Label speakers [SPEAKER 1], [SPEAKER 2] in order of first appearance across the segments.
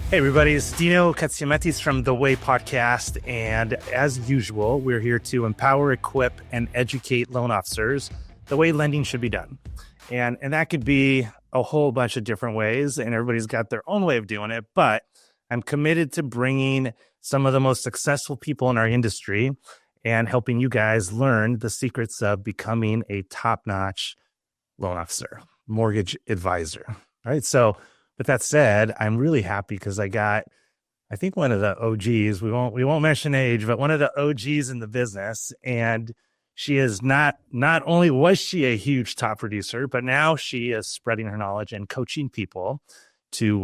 [SPEAKER 1] Hey everybody, it's Dino Katsiametis from The Way Podcast, and as usual, we're here to empower, equip, and educate loan officers the way lending should be done. And that could be a whole bunch of different ways, and everybody's got their own way of doing it, but I'm committed to bringing some of the most successful people in our industry and helping you guys learn the secrets of becoming a top-notch loan officer, mortgage advisor. All right, so with that said, I'm really happy because I think one of the OGs, we won't mention age, but one of the OGs in the business. And she is not only was she a huge top producer, but now she is spreading her knowledge and coaching people to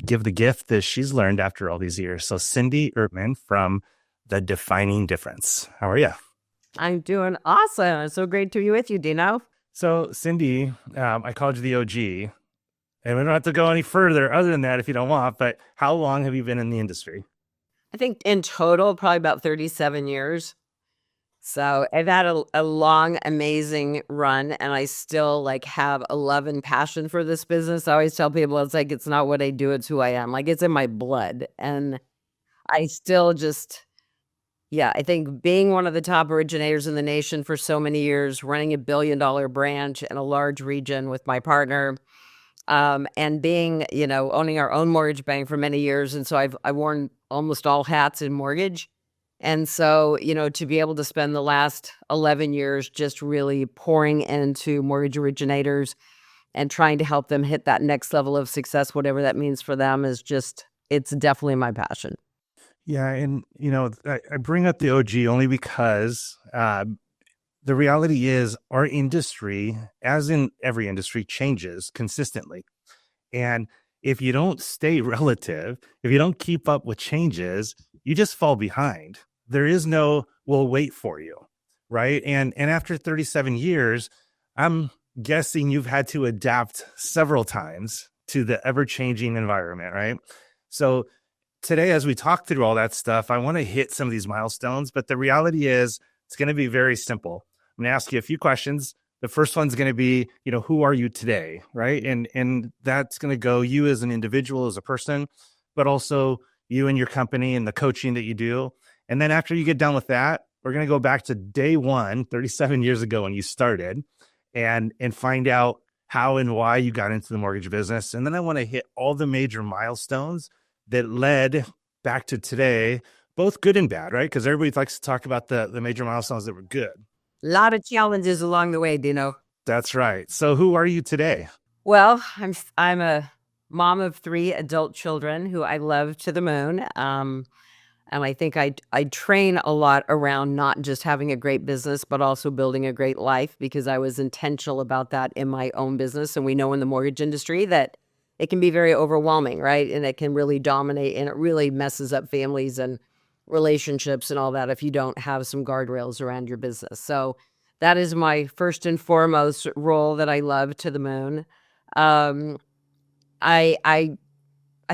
[SPEAKER 1] give the gift that she's learned after all these years. So Cindy Ertman from The Defining Difference. How are you?
[SPEAKER 2] I'm doing awesome. It's so great to be with you, Dino.
[SPEAKER 1] So Cindy, I called you the OG. And we don't have to go any further other than that if you don't want, but how long have you been in the industry?
[SPEAKER 2] I think in total, probably about 37 years. So I've had a long, amazing run, and I still have a love and passion for this business. I always tell people it's not what I do, it's who I am. It's in my blood. And I still I think being one of the top originators in the nation for so many years, running a $1 billion branch in a large region with my partner, and being, owning our own mortgage bank for many years. And so I've worn almost all hats in mortgage. And so, to be able to spend the last 11 years just really pouring into mortgage originators and trying to help them hit that next level of success, whatever that means for them, it's definitely my passion.
[SPEAKER 1] Yeah. And, I bring up the OG only because the reality is our industry, as in every industry, changes consistently. And if you don't stay relative, if you don't keep up with changes, you just fall behind. There is no, we'll wait for you, right? And after 37 years, I'm guessing you've had to adapt several times to the ever-changing environment, right? So today, as we talk through all that stuff, I want to hit some of these milestones, but the reality is it's going to be very simple. I'm going to ask you a few questions. The first one's going to be, who are you today, right? And that's going to go you as an individual, as a person, but also you and your company and the coaching that you do. And then after you get done with that, we're going to go back to day one, 37 years ago when you started, and find out how and why you got into the mortgage business. And then I want to hit all the major milestones that led back to today, both good and bad, right? Because everybody likes to talk about the major milestones that were good.
[SPEAKER 2] A lot of challenges along the way, Dino.
[SPEAKER 1] That's right. So who are you today?
[SPEAKER 2] Well, I'm a mom of 3 adult children who I love to the moon. And I think I train a lot around not just having a great business, but also building a great life, because I was intentional about that in my own business. And we know in the mortgage industry that it can be very overwhelming, right? And it can really dominate, and it really messes up families and relationships and all that if you don't have some guardrails around your business. So that is my first and foremost role that I love to the moon. I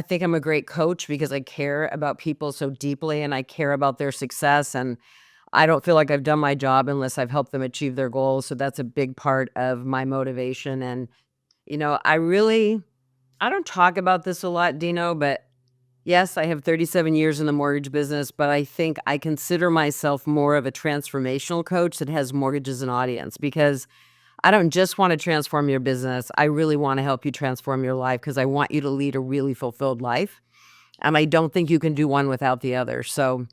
[SPEAKER 2] think I'm a great coach because I care about people so deeply, and I care about their success, and I don't feel like I've done my job unless I've helped them achieve their goals. So that's a big part of my motivation. And I don't talk about this a lot, Dino, but yes, I have 37 years in the mortgage business, but I think I consider myself more of a transformational coach that has mortgage as an audience, because I don't just want to transform your business. I really want to help you transform your life, because I want you to lead a really fulfilled life. And I don't think you can do one without the other. So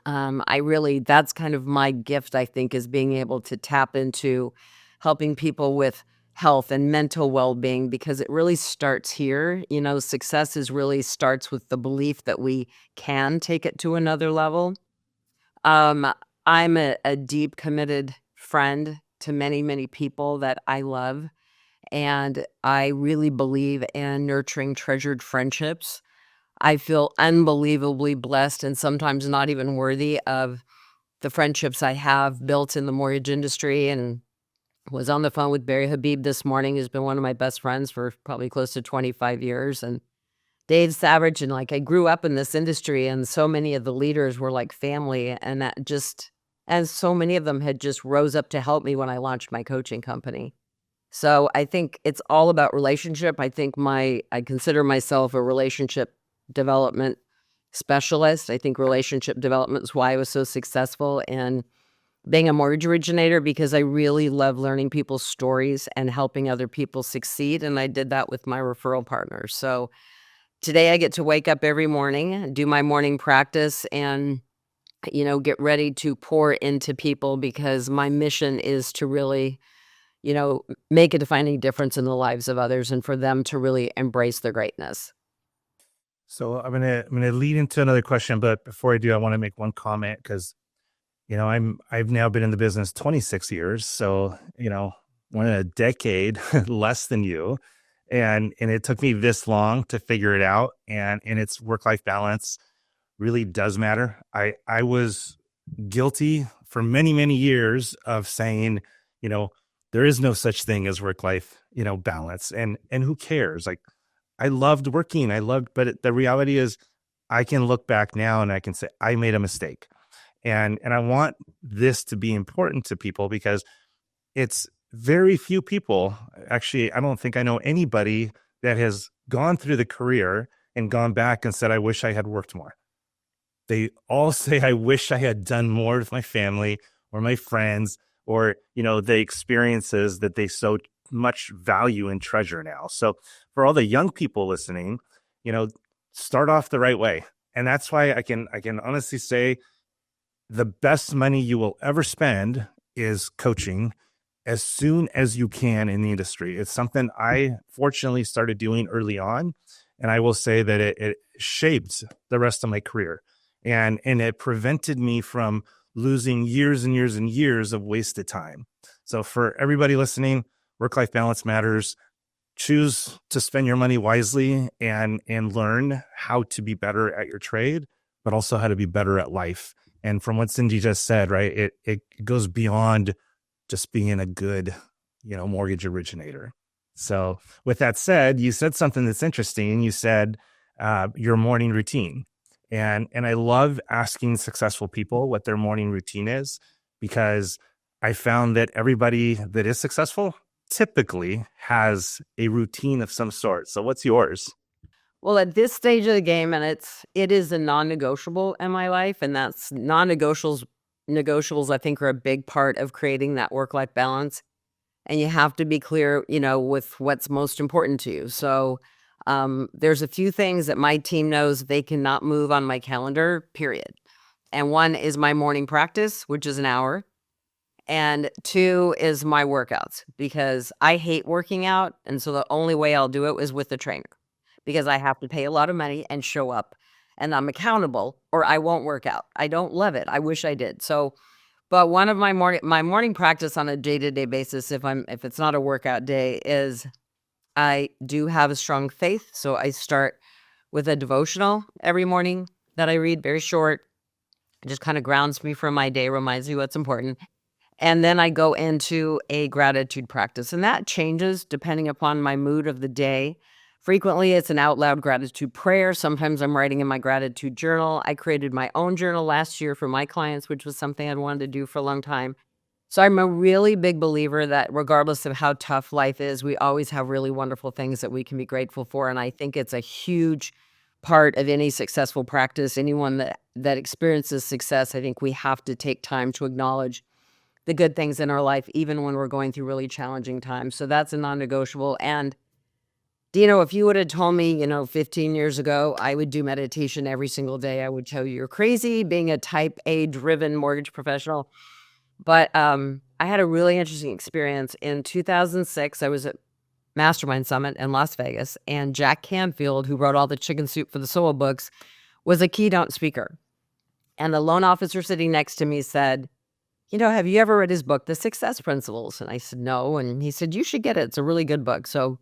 [SPEAKER 2] that's kind of my gift, I think, is being able to tap into helping people with health and mental well-being, because it really starts here. Success really starts with the belief that we can take it to another level. I'm a deep, committed friend to many, many people that I love, and I really believe in nurturing treasured friendships. I feel unbelievably blessed, and sometimes not even worthy of the friendships I have built in the mortgage industry, and was on the phone with Barry Habib this morning, who's been one of my best friends for probably close to 25 years. And Dave Savage, and I grew up in this industry, and so many of the leaders were like family, and so many of them had just rose up to help me when I launched my coaching company. So I think it's all about relationship. I think I consider myself a relationship development specialist. I think relationship development is why I was so successful in being a mortgage originator, because I really love learning people's stories and helping other people succeed. And I did that with my referral partners. So today I get to wake up every morning, do my morning practice, and get ready to pour into people, because my mission is to really, make a defining difference in the lives of others and for them to really embrace their greatness.
[SPEAKER 1] So I'm gonna lead into another question, but before I do, I want to make one comment because I've now been in the business 26 years, so more than a decade less than you, and it took me this long to figure it out, and it's work life balance really does matter. I was guilty for many years of saying, you know, there is no such thing as work life, balance, and who cares? Like I loved working, but the reality is, I can look back now and I can say I made a mistake, and I want this to be important to people because it's very few people. Actually, I don't think I know anybody that has gone through the career and gone back and said, I wish I had worked more. They all say, I wish I had done more with my family or my friends or, the experiences that they so much value and treasure now. So for all the young people listening, you know, start off the right way. And that's why I can honestly say the best money you will ever spend is coaching as soon as you can in the industry. It's something I fortunately started doing early on. And I will say that it shaped the rest of my career. And it prevented me from losing years and years and years of wasted time. So for everybody listening, work-life balance matters. Choose to spend your money wisely and learn how to be better at your trade, but also how to be better at life. And from what Cindy just said, right, it goes beyond just being a good, mortgage originator. So with that said, you said something that's interesting. You said your morning routine. And I love asking successful people what their morning routine is, because I found that everybody that is successful typically has a routine of some sort. So what's yours?
[SPEAKER 2] Well, at this stage of the game, and it is a non-negotiable in my life, and that's non-negotiables. Negotiables, I think, are a big part of creating that work-life balance. And you have to be clear, with what's most important to you. So there's a few things that my team knows they cannot move on my calendar, period. And one is my morning practice, which is an hour. And two is my workouts, because I hate working out. And so the only way I'll do it is with the trainer, because I have to pay a lot of money and show up and I'm accountable, or I won't work out. I don't love it. I wish I did. So, but one of my morning practice on a day-to-day basis, if it's not a workout day, is I do have a strong faith. So I start with a devotional every morning that I read, very short. It just kind of grounds me for my day, reminds me what's important. And then I go into a gratitude practice, and that changes depending upon my mood of the day. Frequently, it's an out loud gratitude prayer. Sometimes I'm writing in my gratitude journal. I created my own journal last year for my clients, which was something I'd wanted to do for a long time. So I'm a really big believer that regardless of how tough life is, we always have really wonderful things that we can be grateful for. And I think it's a huge part of any successful practice. Anyone that experiences success, I think we have to take time to acknowledge the good things in our life, even when we're going through really challenging times. So that's a non-negotiable. And Dino, if you would have told me, 15 years ago, I would do meditation every single day, I would tell you you're crazy, being a type A driven mortgage professional. But I had a really interesting experience. In 2006, I was at Mastermind Summit in Las Vegas, and Jack Canfield, who wrote all the Chicken Soup for the Soul books, was a keynote speaker. And the loan officer sitting next to me said, have you ever read his book, The Success Principles? And I said, no. And he said, you should get it. It's a really good book. So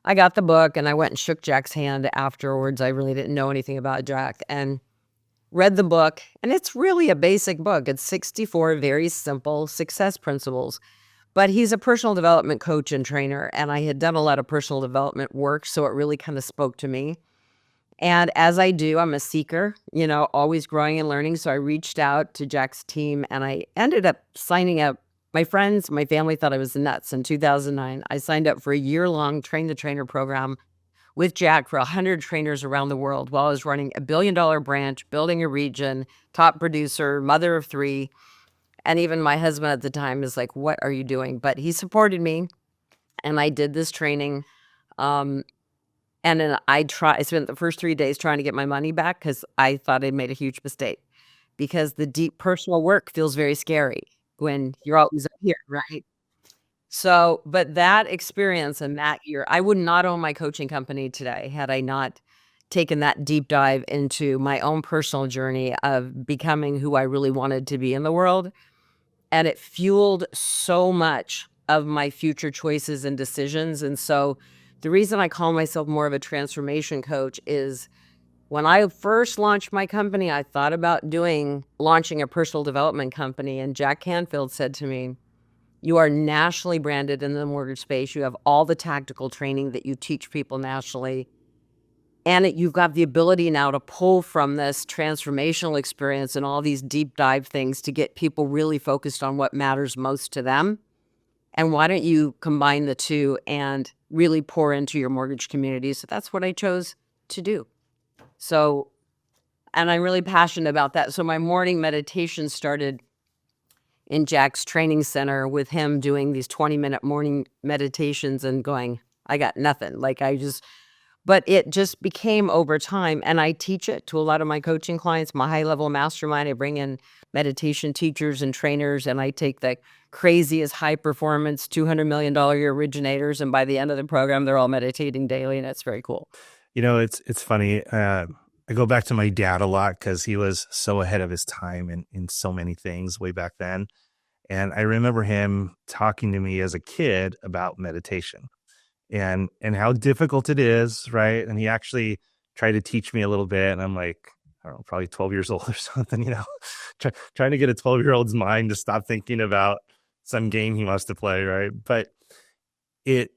[SPEAKER 2] I got the book and I went and shook Jack's hand afterwards. I really didn't know anything about Jack, and read the book. And it's really a basic book. It's 64 very simple success principles. But he's a personal development coach and trainer. And I had done a lot of personal development work, so it really kind of spoke to me. And as I do, I'm a seeker, always growing and learning. So I reached out to Jack's team and I ended up signing up My friends, my family thought I was nuts. In 2009, I signed up for a year-long train-the-trainer program with Jack for 100 trainers around the world while I was running a billion-dollar branch, building a region, top producer, mother of three. And even my husband at the time is like, what are you doing? But he supported me, and I did this training. Um, and then I spent the first 3 days trying to get my money back because I thought I'd made a huge mistake, because the deep personal work feels very scary when you're always up here, right? So, but that experience and that year, I would not own my coaching company today had I not taken that deep dive into my own personal journey of becoming who I really wanted to be in the world. And it fueled so much of my future choices and decisions. And so the reason I call myself more of a transformation coach is when I first launched my company, I thought about launching a personal development company. And Jack Canfield said to me, you are nationally branded in the mortgage space. You have all the tactical training that you teach people nationally. And you've got the ability now to pull from this transformational experience and all these deep dive things to get people really focused on what matters most to them. And why don't you combine the two and really pour into your mortgage community? So that's what I chose to do. So, and I'm really passionate about that. So my morning meditation started in Jack's training center with him doing these 20-minute morning meditations and going, I got nothing. But it just became over time. And I teach it to a lot of my coaching clients, my high-level mastermind. I bring in meditation teachers and trainers, and I take the craziest high-performance $200 million a year originators. And by the end of the program, they're all meditating daily, and it's very cool.
[SPEAKER 1] It's funny. I go back to my dad a lot because he was so ahead of his time in so many things way back then. And I remember him talking to me as a kid about meditation and how difficult it is, right? And he actually tried to teach me a little bit. And I'm like, I don't know, probably 12 years old or something, trying to get a 12-year-old's mind to stop thinking about some game he wants to play, right? But it,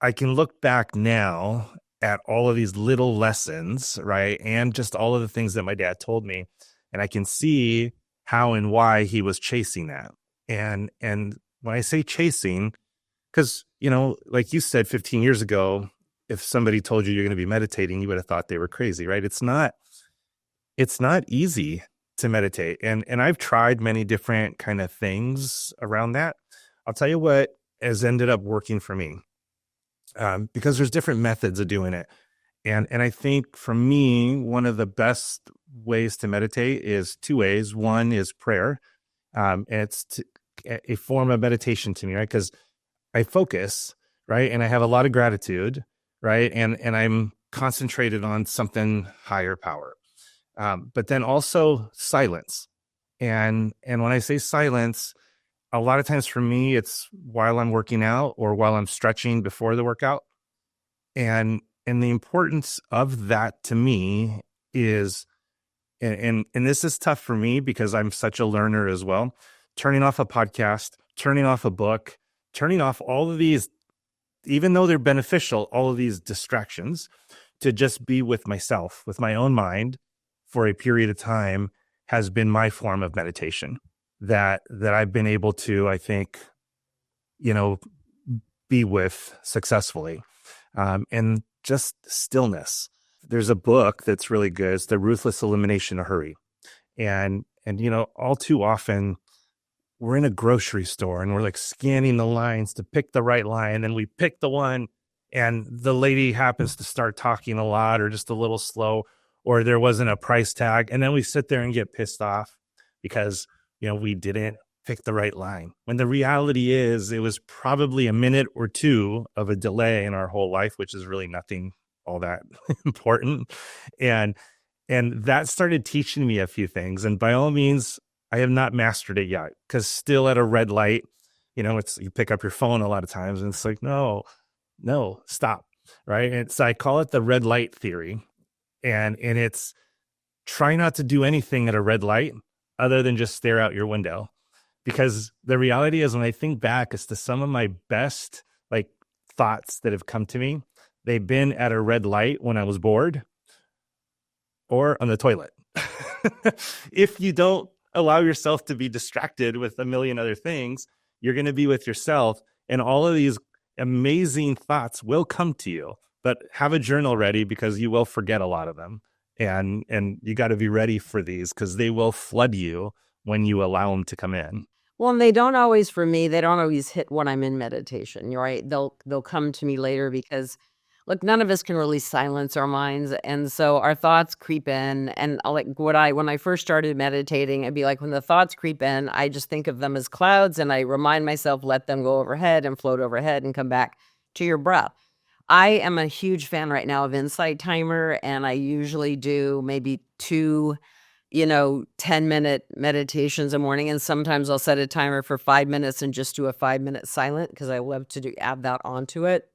[SPEAKER 1] I can look back now at all of these little lessons, right? And just all of the things that my dad told me. And I can see how and why he was chasing that. And when I say chasing, because, like you said 15 years ago, if somebody told you you're going to be meditating, you would have thought they were crazy, right? It's not easy to meditate. And I've tried many different kind of things around that. I'll tell you what has ended up working for me, because there's different methods of doing it. And I think for me, one of the best ways to meditate is two ways. One is prayer. It's a form of meditation to me, right? Because I focus, right? And I have a lot of gratitude, right? And I'm concentrated on something higher power. But then also silence. And when I say silence, a lot of times for me, it's while I'm working out or while I'm stretching before the workout. And the importance of that to me is, and this is tough for me because I'm such a learner as well, turning off a podcast, turning off a book, turning off all of these, even though they're beneficial, all of these distractions, to just be with myself, with my own mind for a period of time has been my form of meditation that I've been able to, I think, be with successfully. And just stillness. There's a book that's really good. It's The Ruthless Elimination of Hurry. And all too often we're in a grocery store and we're like scanning the lines to pick the right line. And we pick the one and the lady happens to start talking a lot or just a little slow, or there wasn't a price tag. And then we sit there and get pissed off because, we didn't pick the right line. When the reality is it was probably a minute or two of a delay in our whole life, which is really nothing all that important. And that started teaching me a few things. And by all means, I have not mastered it yet, because still at a red light, it's, you pick up your phone a lot of times and it's like, no, stop. Right. And so I call it the red light theory. And it's try not to do anything at a red light other than just stare out your window. Because the reality is, when I think back as to some of my best thoughts that have come to me, they've been at a red light when I was bored or on the toilet. If you don't allow yourself to be distracted with a million other things, You're going to be with yourself, and all of these amazing thoughts will come to you. But have a journal ready, because you will forget a lot of them. And you got to be ready for these, because they will flood you when you allow them to come in.
[SPEAKER 2] Well, and they don't always, for me, they don't always hit when I'm in meditation. You're right. They'll come to me later because, look, none of us can really silence our minds, and so our thoughts creep in. And like when I first started meditating, I'd be like, when the thoughts creep in, I just think of them as clouds, and I remind myself, let them go overhead and float overhead and come back to your breath. I am a huge fan right now of Insight Timer, and I usually do maybe 2 10-minute meditations a morning, and sometimes I'll set a timer for 5 minutes and just do a 5-minute silent, because I love to add that onto it.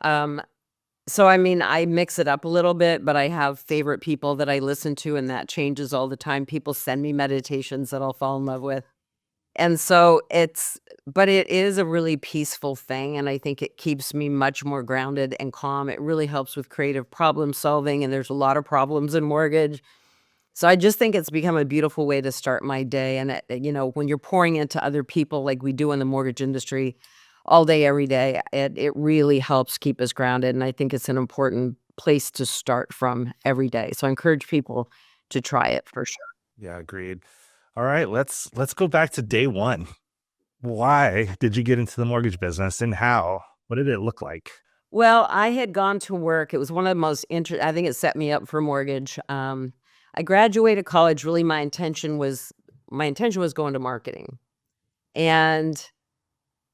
[SPEAKER 2] So I mean, I mix it up a little bit, but I have favorite people that I listen to, and that changes all the time. People send me meditations that I'll fall in love with. And so but it is a really peaceful thing, and I think it keeps me much more grounded and calm. It really helps with creative problem solving, and there's a lot of problems in mortgage. So I just think it's become a beautiful way to start my day. And, when you're pouring into other people like we do in the mortgage industry all day, every day, it really helps keep us grounded. And I think it's an important place to start from every day. So I encourage people to try it for sure.
[SPEAKER 1] Yeah, agreed. All right, let's go back to day one. Why did you get into the mortgage business, and how? What did it look like?
[SPEAKER 2] Well, I had gone to work. It was one of the most I think it set me up for mortgage. I graduated college. Really, my intention was going to marketing. And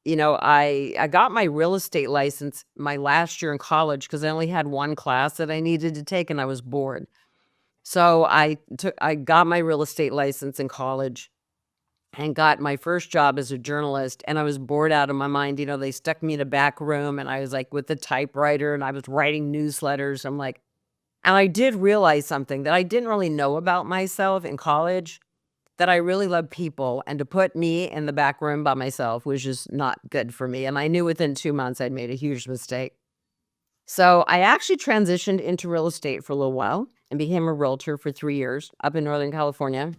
[SPEAKER 2] I got my real estate license my last year in college, because I only had one class that I needed to take, and I was bored. So I got my real estate license in college and got my first job as a journalist, and I was bored out of my mind. They stuck me in a back room, and I was like with the typewriter, and I was writing newsletters. I'm like, and I did realize something that I didn't really know about myself in college, that I really love people, and to put me in the back room by myself was just not good for me. And I knew within 2 months I'd made a huge mistake. So I actually transitioned into real estate for a little while and became a realtor for 3 years up in Northern California.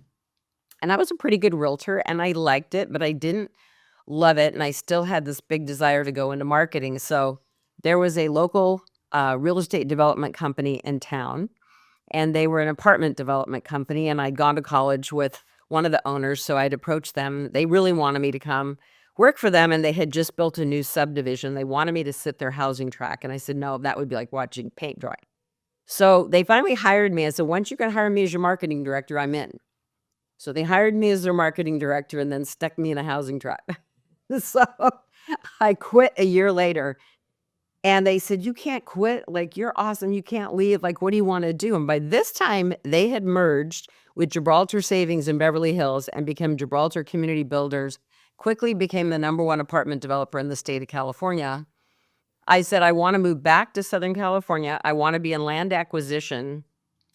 [SPEAKER 2] And I was a pretty good realtor, and I liked it, but I didn't love it. And I still had this big desire to go into marketing. So there was a local real estate development company in town, and they were an apartment development company. And I'd gone to college with one of the owners, so I'd approached them. They really wanted me to come work for them, and they had just built a new subdivision. They wanted me to sit their housing track, and I said, no, that would be like watching paint dry. So they finally hired me. I said, once you can hire me as your marketing director, I'm in. So they hired me as their marketing director and then stuck me in a housing track. So I quit a year later, and they said, you can't quit. Like, you're awesome. You can't leave. Like, what do you want to do? And by this time, they had merged with Gibraltar Savings in Beverly Hills and become Gibraltar Community Builders, quickly became the #1 apartment developer in the state of California. I said, I want to move back to Southern California. I want to be in land acquisition.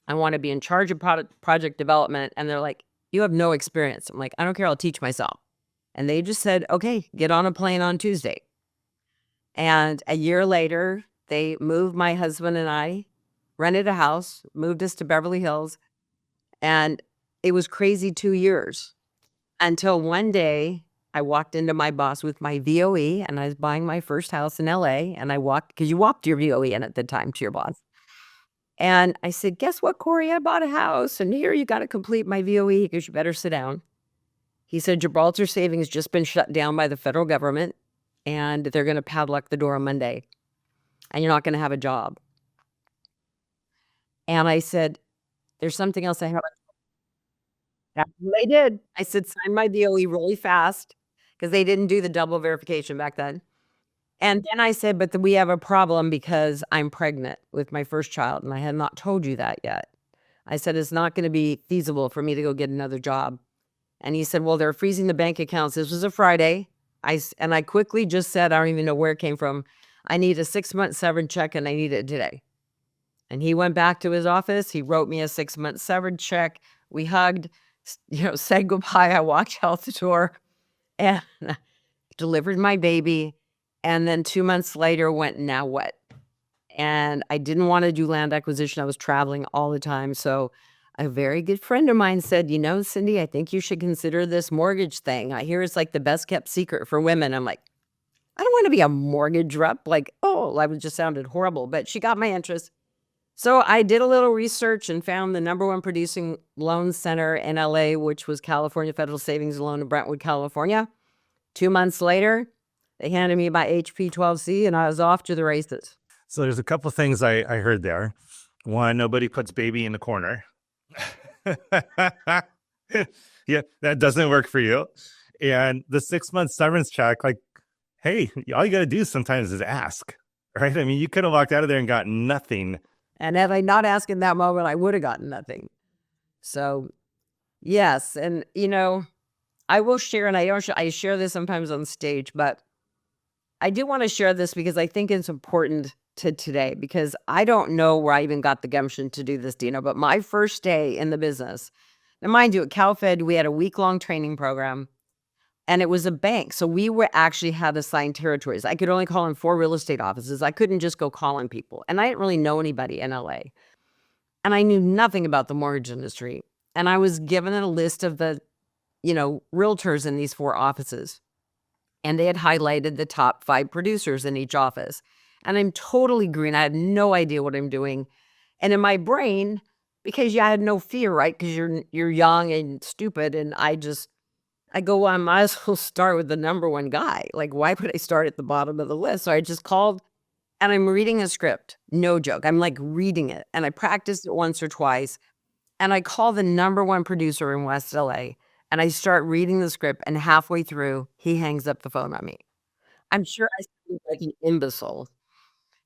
[SPEAKER 2] I want to be in charge of project development. And they're like, you have no experience. I'm like, I don't care. I'll teach myself. And they just said, okay, get on a plane on Tuesday. And a year later, they moved my husband and I, rented a house, moved us to Beverly Hills. And it was crazy 2 years, until one day I walked into my boss with my VOE, and I was buying my first house in LA. And I walked, because you walked your VOE in at the time to your boss. And I said, guess what, Corey? I bought a house, and here you got to complete my VOE, because you better sit down. He said, Gibraltar Savings just been shut down by the federal government, and they're going to padlock the door on Monday, and you're not going to have a job. And I said, there's something else I haven't. That's what I did. I said, sign my VOE really fast, because they didn't do the double verification back then. And then I said, but we have a problem, because I'm pregnant with my first child, and I had not told you that yet. I said, it's not going to be feasible for me to go get another job. And he said, well, they're freezing the bank accounts. This was a Friday. I quickly just said, I don't even know where it came from, I need a 6-month severance check, and I need it today. And he went back to his office. He wrote me a 6-month severance check. We hugged, said goodbye. I walked out the door and delivered my baby. And then 2 months later went, now what? And I didn't want to do land acquisition. I was traveling all the time. So a very good friend of mine said, Cindy, I think you should consider this mortgage thing. I hear it's like the best kept secret for women. I'm like, I don't want to be a mortgage rep. Like, oh, I just sounded horrible, but she got my interest. So I did a little research and found the number one producing loan center in LA, which was California Federal Savings and Loan in Brentwood, California. 2 months later, they handed me my HP 12C and I was off to the races.
[SPEAKER 1] So there's a couple things I heard there. One, nobody puts baby in the corner. Yeah, that doesn't work for you. And the 6 month severance check, like, hey, all you got to do sometimes is ask, right? I mean, you could have walked out of there and got nothing.
[SPEAKER 2] And had I not asked in that moment, I would have gotten nothing. So, yes. And, I will share, and I share this sometimes on stage, but I do want to share this because I think it's important to today, because I don't know where I even got the gumption to do this, Dino, but my first day in the business, and mind you, at CalFed, we had a week-long training program, and it was a bank. So we were actually had assigned territories. I could only call in 4 real estate offices. I couldn't just go calling people. And I didn't really know anybody in LA. And I knew nothing about the mortgage industry. And I was given a list of the, realtors in these 4 offices. And they had highlighted the top 5 producers in each office. And I'm totally green. I had no idea what I'm doing. And in my brain, because I had no fear, right? Because you're young and stupid. And I go, well, I might as well start with the number one guy. Like, why would I start at the bottom of the list? So I just called, and I'm reading a script. No joke. I'm like reading it. And I practiced it once or twice. And I call the number one producer in West LA. And I start reading the script. And halfway through, he hangs up the phone on me. I'm sure I sounded like an imbecile.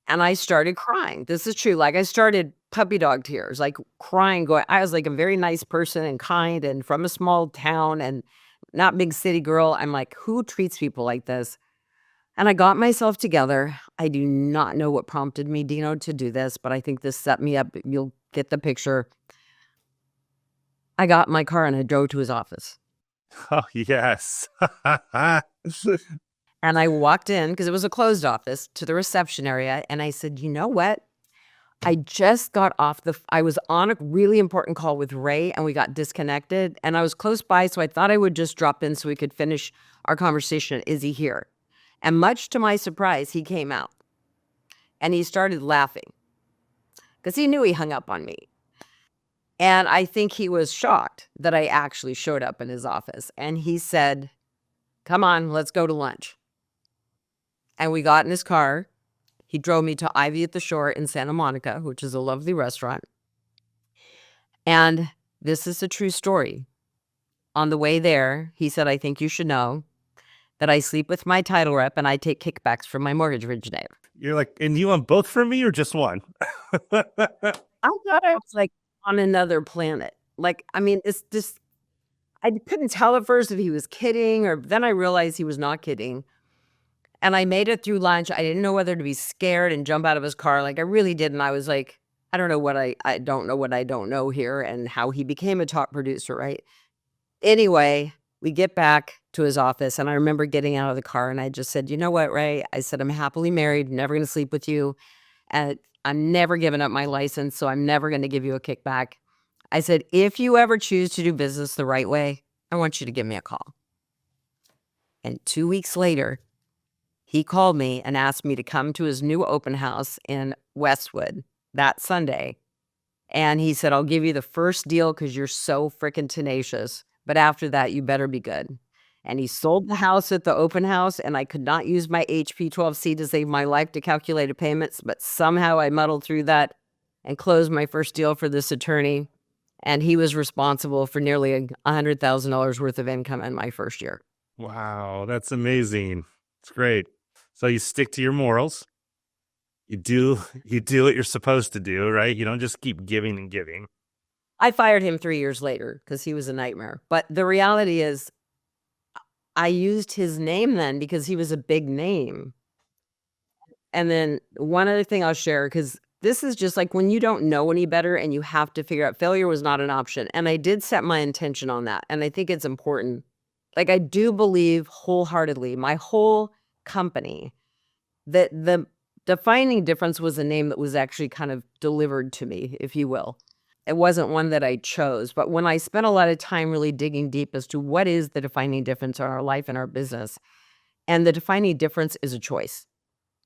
[SPEAKER 2] And I started crying. This is true. Like, I started puppy dog tears, like crying, going, I was like a very nice person and kind and from a small town and not big city girl. I'm like, who treats people like this? And I got myself together. I do not know what prompted me, Dino, to do this, but I think this set me up. You'll get the picture. I got in my car and I drove to his office.
[SPEAKER 1] Oh, yes.
[SPEAKER 2] And I walked in, because it was a closed office, to the reception area. And I said, you know what? I just got off I was on a really important call with Ray and we got disconnected. And I was close by, so I thought I would just drop in so we could finish our conversation. Is he here? And much to my surprise, he came out. And he started laughing because he knew he hung up on me. And I think he was shocked that I actually showed up in his office. And he said, come on, let's go to lunch. And we got in his car. He drove me to Ivy at the Shore in Santa Monica, which is a lovely restaurant. And this is a true story. On the way there, he said, I think you should know that I sleep with my title rep and I take kickbacks from my mortgage originator.
[SPEAKER 1] You're like, and you want both from me or just one?
[SPEAKER 2] I thought I was like on another planet. Like, I mean, it's just, I couldn't tell at first if he was kidding, or then I realized he was not kidding. And I made it through lunch. I didn't know whether to be scared and jump out of his car. Like, I really didn't. I was like, I don't know what I don't know what I don't know here, and how he became a top producer, right? Anyway, we get back to his office, and I remember getting out of the car, and I just said, you know what, Ray? I said, I'm happily married, never going to sleep with you, and I'm never giving up my license, so I'm never going to give you a kickback. I said, if you ever choose to do business the right way, I want you to give me a call. And 2 weeks later, he called me and asked me to come to his new open house in Westwood that Sunday. And he said, I'll give you the first deal because you're so freaking tenacious. But after that, you better be good. And he sold the house at the open house, and I could not use my HP 12C to save my life to calculate payments. But somehow I muddled through that and closed my first deal for this attorney. And he was responsible for nearly $100,000 worth of income in my first year.
[SPEAKER 1] Wow, that's amazing. It's great. So you stick to your morals. You do what you're supposed to do, right? You don't just keep giving and giving.
[SPEAKER 2] I fired him 3 years later because he was a nightmare. But the reality is, I used his name then because he was a big name. And then one other thing I'll share, because this is just like when you don't know any better and you have to figure out, failure was not an option. And I did set my intention on that. And I think it's important. Like, I do believe wholeheartedly, my whole company, that the defining difference was a name that was actually kind of delivered to me, if you will. it wasn't one that I chose. But when I spent a lot of time really digging deep as to what is the defining difference in our life and our business, and the defining difference is a choice.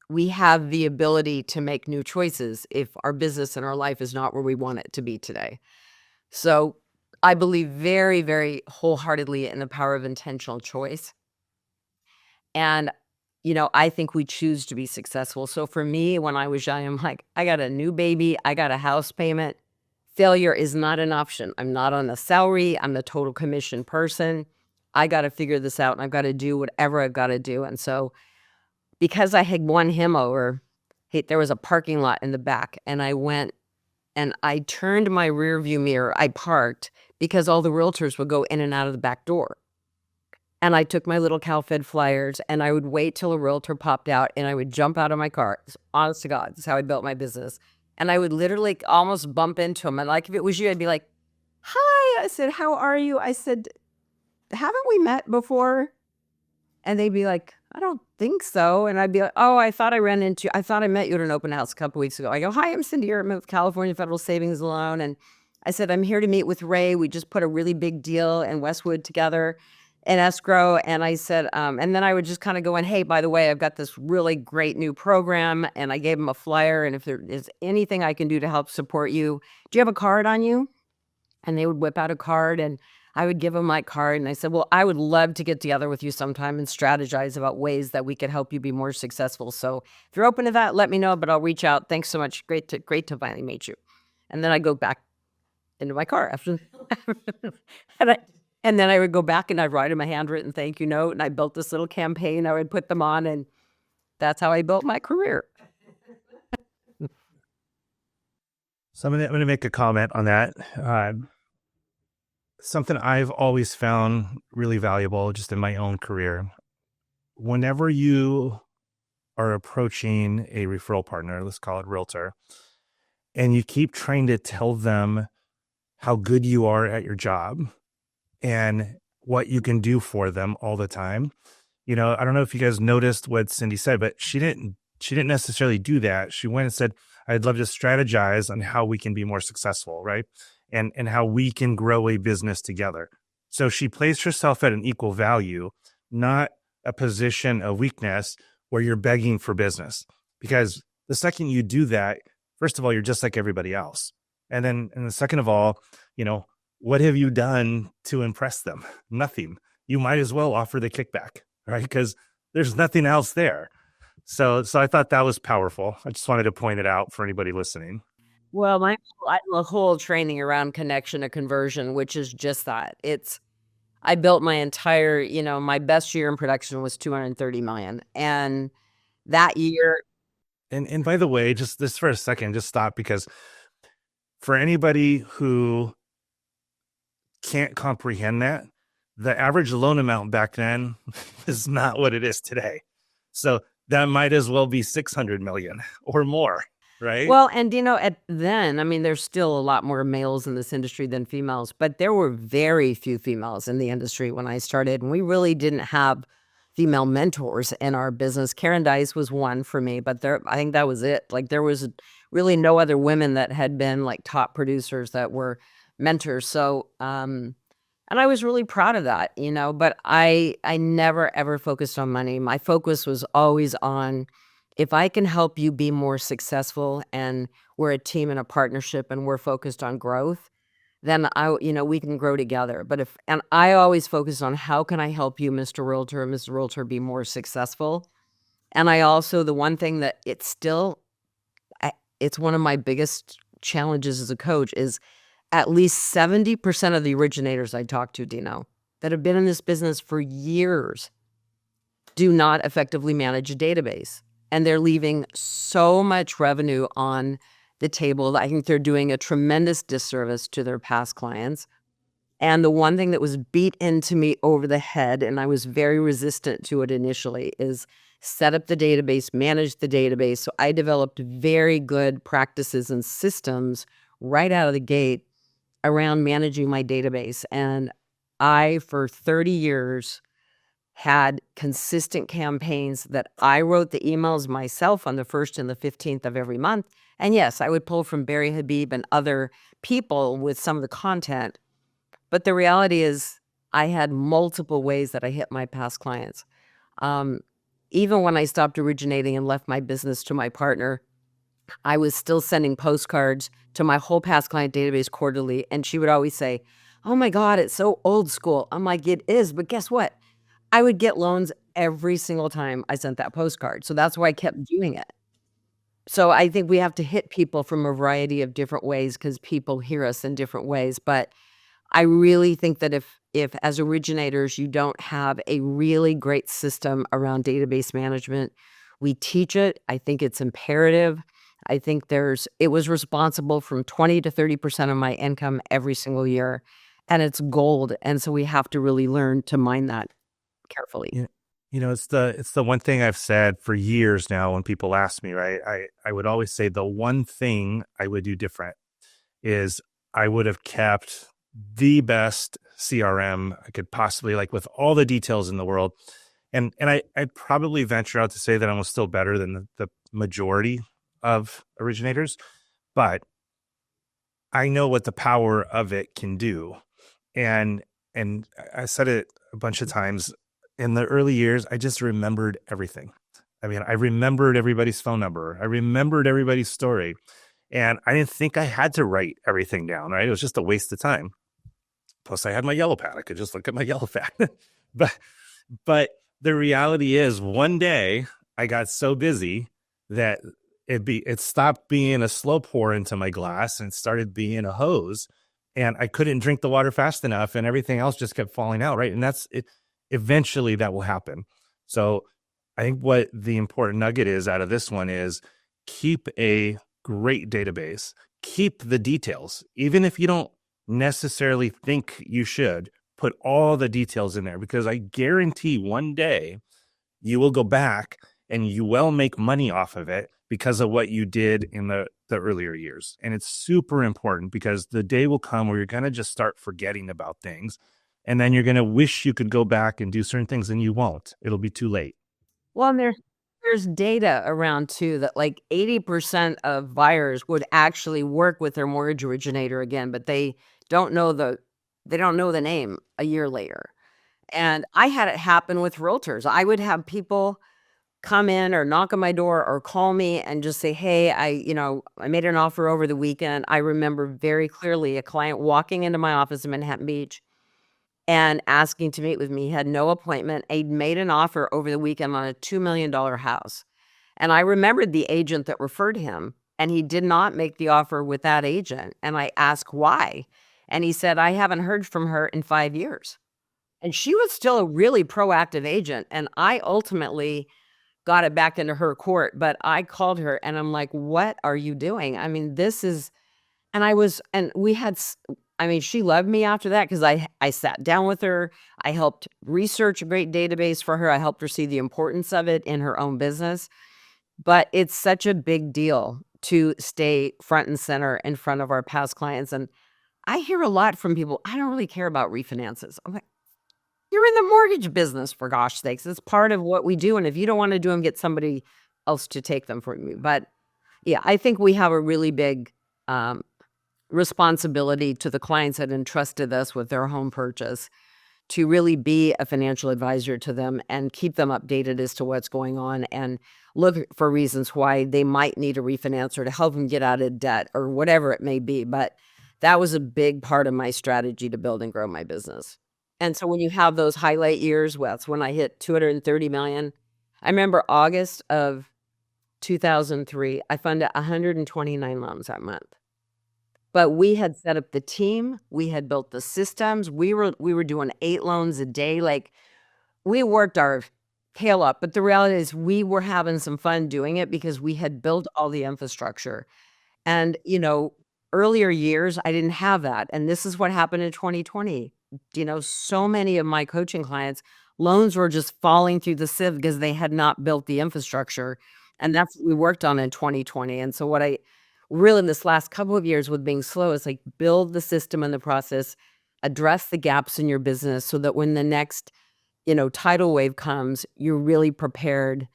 [SPEAKER 2] We have the ability to make new choices if our business and our life is not where we want it to be today. So I believe very, very wholeheartedly in the power of intentional choice. And, I think we choose to be successful. So for me, when I was young, I'm like, I got a new baby, I got a house payment. Failure is not an option. I'm not on a salary. I'm a total commission person. I got to figure this out and I've got to do whatever I've got to do. And so because I had won him over, there was a parking lot in the back and I went and I turned my rear view mirror. I parked because all the realtors would go in and out of the back door. And I took my little cow-fed flyers and I would wait till a realtor popped out and I would jump out of my car. Honest to God, that's how I built my business. And I would literally almost bump into him. And like, if it was you, I'd be like, hi. I said, how are you? I said, haven't we met before? And they'd be like, I don't think so. And I'd be like, oh, I thought I met you at an open house a couple weeks ago. I go, hi, I'm Cindy Ertman with California Federal Savings Loan. And I said, I'm here to meet with Ray. We just put a really big deal in Westwood together in escrow. And I said, and then I would just kind of go in, hey, by the way, I've got this really great new program. And I gave him a flyer. And if there is anything I can do to help support you, do you have a card on you? And they would whip out a card and I would give them my card. And I said, well, I would love to get together with you sometime and strategize about ways that we could help you be more successful. So if you're open to that, let me know, but I'll reach out. Thanks so much. Great to finally meet you. And then I go back into my car after and then I would go back and I'd write them a handwritten thank you note. And I built this little campaign. I would put them on and that's how I built my career.
[SPEAKER 1] So I'm going to make a comment on that. Something I've always found really valuable just in my own career. Whenever you are approaching a referral partner, let's call it realtor, and you keep trying to tell them how good you are at your job and what you can do for them all the time. I don't know if you guys noticed what Cindy said, but she didn't necessarily do that. She went and said, I'd love to strategize on how we can be more successful, right? And how we can grow a business together. So she placed herself at an equal value, not a position of weakness where you're begging for business. Because the second you do that, first of all, you're just like everybody else. And the second of all, what have you done to impress them? Nothing. You might as well offer the kickback, right? Because there's nothing else there. So I thought that was powerful. I just wanted to point it out for anybody listening.
[SPEAKER 2] Well, my whole training around connection to conversion, which is just that. I built my entire, my best year in production was 230 million. And that year.
[SPEAKER 1] And by the way, just this for a second, just stop, because for anybody who can't comprehend that, the average loan amount back then is not what it is today. So that might as well be 600 million or more, right?
[SPEAKER 2] Well, and there's still a lot more males in this industry than females, but there were very few females in the industry when I started, and we really didn't have female mentors in our business. Karen Dice was one for me, but I think that was it. Like, there was really no other women that had been like top producers that were mentors. So, and I was really proud of that, but I never ever focused on money. My focus was always on, if I can help you be more successful and we're a team and a partnership and we're focused on growth, then we can grow together. And I always focus on, how can I help you, Mr. Realtor, Mr. Realtor, be more successful? And I also, the one thing that it's one of my biggest challenges as a coach is, at least 70% of the originators I talk to, Dino, that have been in this business for years, do not effectively manage a database. And they're leaving so much revenue on the table. I think they're doing a tremendous disservice to their past clients. And the one thing that was beat into me over the head, and I was very resistant to it initially, is set up the database, manage the database. So I developed very good practices and systems right out of the gate around managing my database. And I, for 30 years, had consistent campaigns that I wrote the emails myself on the 1st and the 15th of every month. And yes, I would pull from Barry Habib and other people with some of the content. But the reality is, I had multiple ways that I hit my past clients. Um, Even when I stopped originating and left my business to my partner, I was still sending postcards to my whole past client database quarterly. And she would always say, "Oh my God, it's so old school." I'm like, "It is." But guess what? I would get loans every single time I sent that postcard. So that's why I kept doing it. So I think we have to hit people from a variety of different ways because people hear us in different ways. But I really think that if as originators, you don't have a really great system around database management, we teach it. I think it's imperative. I think it was responsible from 20 to 30% of my income every single year, and it's gold. And so we have to really learn to mine that carefully.
[SPEAKER 1] You, it's the one thing I've said for years now when people ask me, right? I would always say the one thing I would do different is I would have kept the best CRM I could possibly, like, with all the details in the world. And I'd probably venture out to say that I was still better than the majority of originators, but I know what the power of it can do. And I said it a bunch of times in the early years, I just remembered everything. I mean, I remembered everybody's phone number. I remembered everybody's story. And I didn't think I had to write everything down, right? It was just a waste of time. Plus, I had my yellow pad. I could just look at my yellow pad. but but the reality is, one day I got so busy that it stopped being a slow pour into my glass and started being a hose, and I couldn't drink the water fast enough, and everything else just kept falling out, right? And that's it. Eventually, that will happen. So, I think what the important nugget is out of this one is keep a great database. Keep the details, even if you don't necessarily think you should. Put all the details in there, because I guarantee one day you will go back and you will make money off of it because of what you did in the earlier years. And it's super important, because the day will come where you're going to just start forgetting about things. And then you're going to wish you could go back and do certain things, and you won't. It'll be too late.
[SPEAKER 2] Well, and there's data around too that like 80% of buyers would actually work with their mortgage originator again, but don't know they don't know the name a year later. And I had it happen with realtors. I would have people come in or knock on my door or call me and just say, "Hey, I made an offer over the weekend." I remember very clearly a client walking into my office in Manhattan Beach and asking to meet with me. He had no appointment. He'd made an offer over the weekend on a $2 million house. And I remembered the agent that referred him, and he did not make the offer with that agent. And I asked why. And he said, "I haven't heard from her in 5 years." And she was still a really proactive agent. And I ultimately got it back into her court. But I called her and I'm like, "What are you doing?" I mean, this is, and I was, and we had, I mean, she loved me after that because I sat down with her. I helped research a great database for her. I helped her see the importance of it in her own business. But it's such a big deal to stay front and center in front of our past clients. And I hear a lot from people, "I don't really care about refinances." I'm like, "You're in the mortgage business, for gosh sakes. It's part of what we do. And if you don't want to do them, get somebody else to take them from you." But yeah, I think we have a really big um, responsibility to the clients that entrusted us with their home purchase to really be a financial advisor to them and keep them updated as to what's going on and look for reasons why they might need a refinance or to help them get out of debt or whatever it may be. But that was a big part of my strategy to build and grow my business. And so when you have those highlight years, well, it's when I hit 230 million. I remember August of 2003, I funded 129 loans that month. But we had set up the team, we had built the systems, we were doing 8 loans a day, like, we worked our tail up, but the reality is we were having some fun doing it because we had built all the infrastructure. And, earlier years, I didn't have that, and this is what happened in 2020. So many of my coaching clients, loans were just falling through the sieve because they had not built the infrastructure, and that's what we worked on in 2020. And so what I really in this last couple of years with being slow is, like, build the system and the process, address the gaps in your business so that when the next tidal wave comes, you're really prepared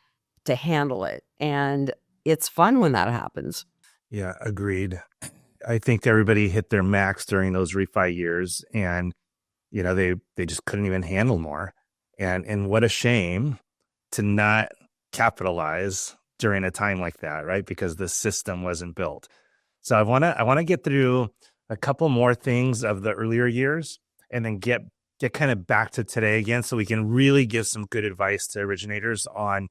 [SPEAKER 2] to handle it. And it's fun when that happens.
[SPEAKER 1] Yeah, agreed. I think everybody hit their max during those refi years, and they just couldn't even handle more. And what a shame to not capitalize during a time like that, right? Because the system wasn't built. So I want to get through a couple more things of the earlier years, and then get kind of back to today again, so we can really give some good advice to originators on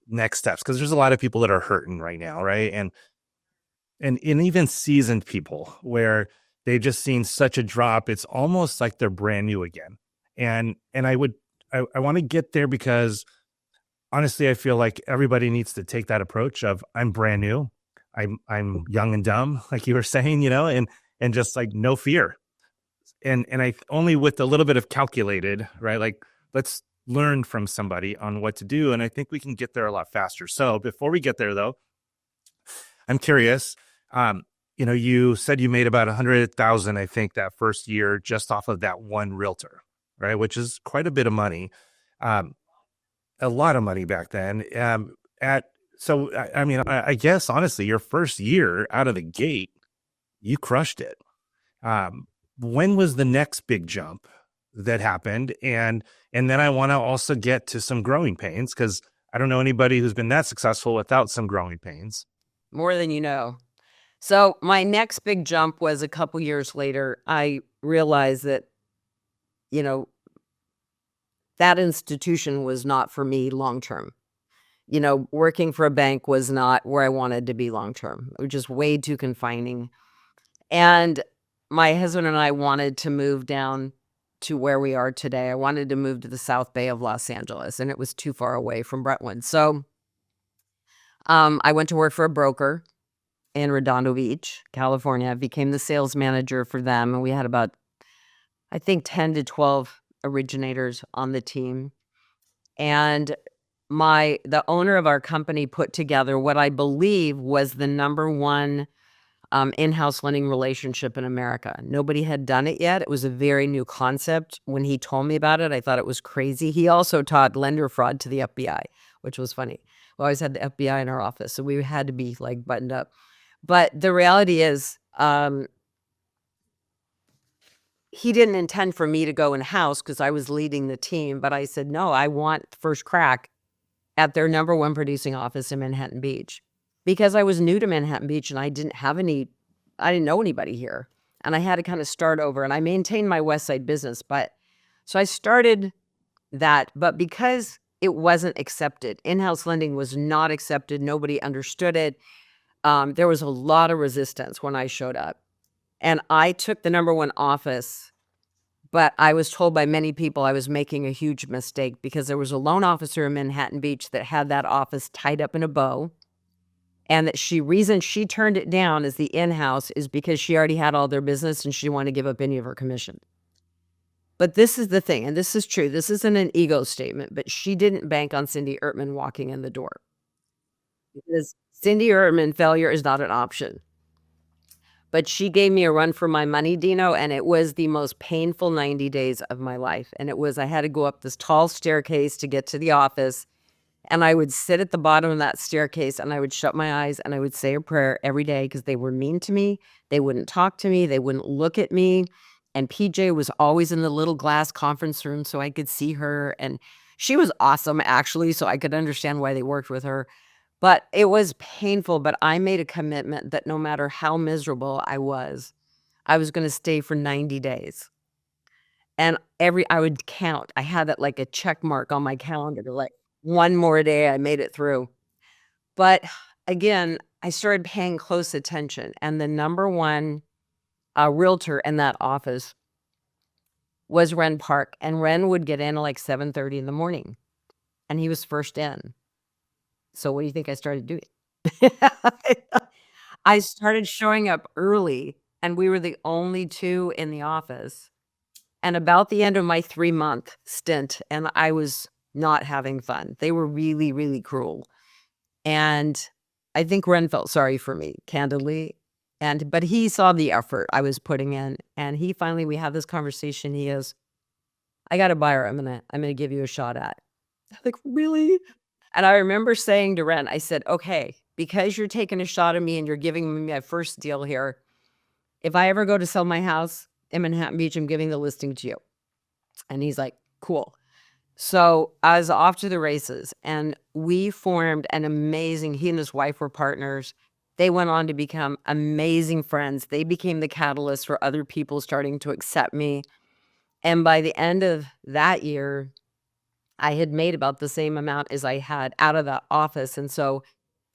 [SPEAKER 1] next steps, because there's a lot of people that are hurting right now, right? And even seasoned people where they've just seen such a drop, it's almost like they're brand new again. And I want to get there, because honestly, I feel like everybody needs to take that approach of, I'm brand new, I'm young and dumb, like you were saying, and just like no fear. And I only with a little bit of calculated, right? Like, let's learn from somebody on what to do. And I think we can get there a lot faster. So before we get there though, I'm curious. You said you made about 100,000, I think, that first year just off of that one realtor, right? Which is quite a bit of money, a lot of money back then. I guess honestly, your first year out of the gate, you crushed it. When was the next big jump that happened? And then I want to also get to some growing pains, because I don't know anybody who's been that successful without some growing pains.
[SPEAKER 2] More than you know. So my next big jump was a couple years later. I realized that, that institution was not for me long term. Working for a bank was not where I wanted to be long term. It was just way too confining. And my husband and I wanted to move down to where we are today. I wanted to move to the South Bay of Los Angeles, and it was too far away from Brentwood. So I went to work for a broker in Redondo Beach, California. I became the sales manager for them, and we had about, I think, 10 to 12 originators on the team. And the owner of our company put together what I believe was the number one in-house lending relationship in America. Nobody had done it yet. It was a very new concept. When he told me about it, I thought it was crazy. He also taught lender fraud to the FBI, which was funny. We always had the FBI in our office, so we had to be like buttoned up. But the reality is, he didn't intend for me to go in-house because I was leading the team. But I said, no, I want first crack at their number one producing office in Manhattan Beach, because I was new to Manhattan Beach and I didn't know anybody here. And I had to kind of start over, and I maintained my West Side business. So I started that, but because it wasn't accepted, in-house lending was not accepted. Nobody understood it. There was a lot of resistance when I showed up, and I took the number one office. But I was told by many people I was making a huge mistake, because there was a loan officer in Manhattan Beach that had that office tied up in a bow. And that reason she turned it down as the in-house is because she already had all their business and she didn't want to give up any of her commission. But this is the thing, and this is true. This isn't an ego statement, but she didn't bank on Cindy Ertman walking in the door, because Cindy Ertman failure is not an option. But she gave me a run for my money, Dino, and it was the most painful 90 days of my life. And I had to go up this tall staircase to get to the office, and I would sit at the bottom of that staircase, and I would shut my eyes, and I would say a prayer every day, because they were mean to me. They wouldn't talk to me. They wouldn't look at me. And PJ was always in the little glass conference room so I could see her. And she was awesome, actually, so I could understand why they worked with her. But it was painful, but I made a commitment that no matter how miserable I was going to stay for 90 days. And I would count. I had that like a check mark on my calendar, like one more day, I made it through. But again, I started paying close attention, and the number one realtor in that office was Ren Park, and Ren would get in at like 7:30 in the morning, and he was first in. So what do you think I started doing? I started showing up early, and we were the only two in the office. And about the end of my 3-month stint, and I was not having fun. They were really, really cruel. And I think Ren felt sorry for me, candidly. But he saw the effort I was putting in. And we had this conversation. He goes, I got a buyer I'm gonna give you a shot at. Like, really? And I remember saying to Ren, I said, okay, because you're taking a shot at me and you're giving me my first deal here, if I ever go to sell my house in Manhattan Beach, I'm giving the listing to you. And he's like, cool. So I was off to the races and we formed an amazing, he and his wife were partners. They went on to become amazing friends. They became the catalyst for other people starting to accept me. And by the end of that year, I had made about the same amount as I had out of the office. And so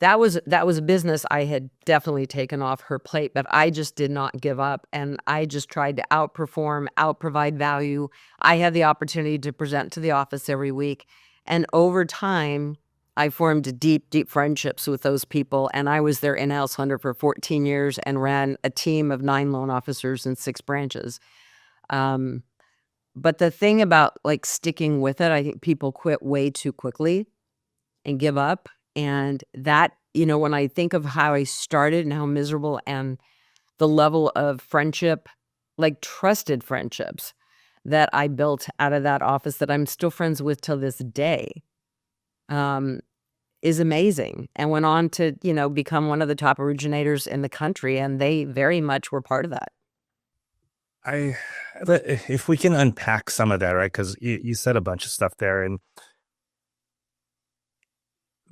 [SPEAKER 2] that was a business I had definitely taken off her plate, but I just did not give up, and I just tried to outperform, out-provide value. I had the opportunity to present to the office every week, and over time, I formed deep, deep friendships with those people, and I was their in-house hunter for 14 years and ran a team of 9 loan officers in 6 branches. Um, but the thing about, like, sticking with it, I think people quit way too quickly and give up. And that, when I think of how I started and how miserable and the level of friendship, like trusted friendships that I built out of that office that I'm still friends with till this day, um, is amazing. And went on to, become one of the top originators in the country. And they very much were part of that.
[SPEAKER 1] I if we can unpack some of that, right? Because you said a bunch of stuff there, and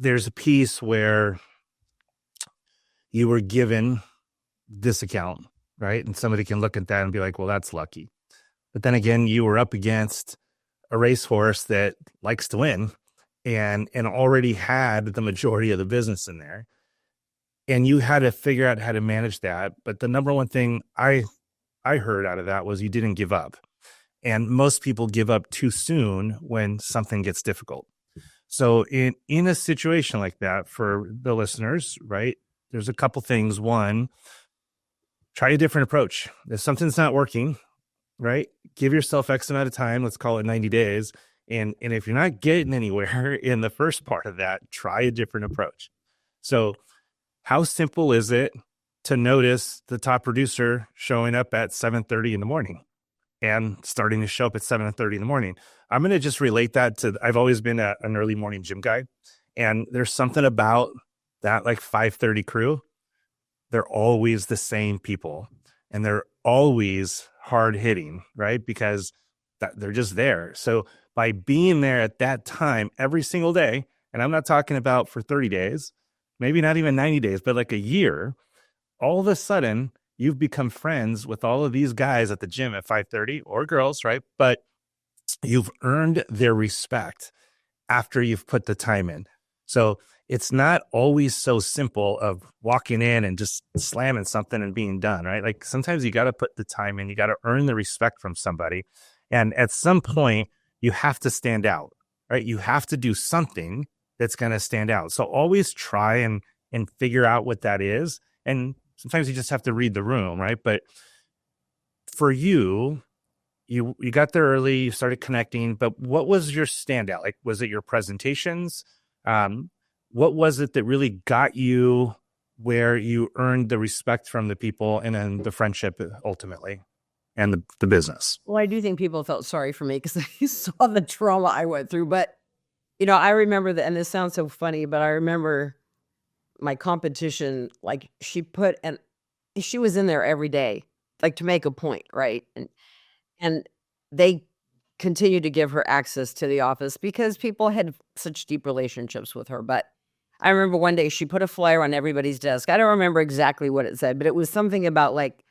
[SPEAKER 1] there's a piece where you were given this account, right? And somebody can look at that and be like, well, that's lucky. But then again, you were up against a racehorse that likes to win and already had the majority of the business in there. And you had to figure out how to manage that. But the number one thing I heard out of that was you didn't give up. And most people give up too soon when something gets difficult. So in a situation like that, for the listeners, right, there's a couple things. One, try a different approach. If something's not working, right, give yourself X amount of time. Let's call it 90 days. And if you're not getting anywhere in the first part of that, try a different approach. So how simple is it to notice the top producer showing up at 7:30 in the morning and starting to show up at 7:30 in the morning? I'm going to just relate that to, I've always been an early morning gym guy. And there's something about that, like 5:30 crew. They're always the same people and they're always hard hitting, right? Because they're just there. So by being there at that time every single day, and I'm not talking about for 30 days, maybe not even 90 days, but like a year, all of a sudden you've become friends with all of these guys at the gym at 5:30, or girls, right? But you've earned their respect after you've put the time in. So it's not always so simple of walking in and just slamming something and being done, right? Like sometimes you got to put the time in, you got to earn the respect from somebody. And at some point, you have to stand out, right? You have to do something that's going to stand out. So always try and figure out what that is. And sometimes you just have to read the room, right? But for you, you got there early, you started connecting, but what was your standout? Like, was it your presentations? What was it that really got you where you earned the respect from the people and then the friendship ultimately and the business?
[SPEAKER 2] Well, I do think people felt sorry for me because they saw the trauma I went through. But, I remember that, and this sounds so funny, but I remember my competition, like she was in there every day, like to make a point, right? And they continued to give her access to the office because people had such deep relationships with her. But I remember one day she put a flyer on everybody's desk. I don't remember exactly what it said, but it was something about like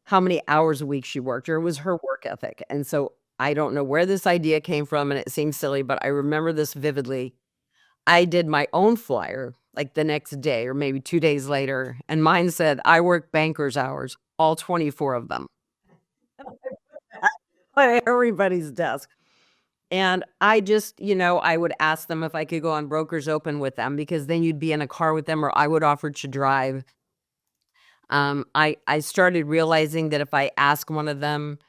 [SPEAKER 2] how many hours a week she worked, or it was her work ethic. And so I don't know where this idea came from, and it seems silly, but I remember this vividly. I did my own flyer like the next day or maybe 2 days later, and mine said, "I work banker's hours, all 24 of them." On everybody's desk. And I just, I would ask them if I could go on Brokers Open with them because then you'd be in a car with them or I would offer to drive. I started realizing that if I ask one of them,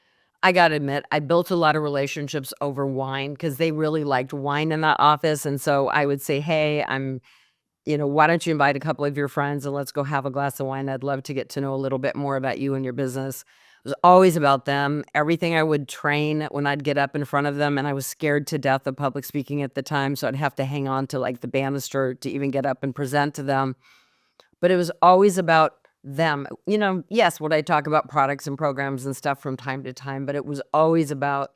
[SPEAKER 2] I gotta admit, I built a lot of relationships over wine because they really liked wine in that office. And so I would say, hey, why don't you invite a couple of your friends and let's go have a glass of wine? I'd love to get to know a little bit more about you and your business. was always about them. Everything I would train when I'd get up in front of them, and I was scared to death of public speaking at the time, so I'd have to hang on to like the banister to even get up and present to them. But it was always about them. Yes, would I talk about products and programs and stuff from time to time, but it was always about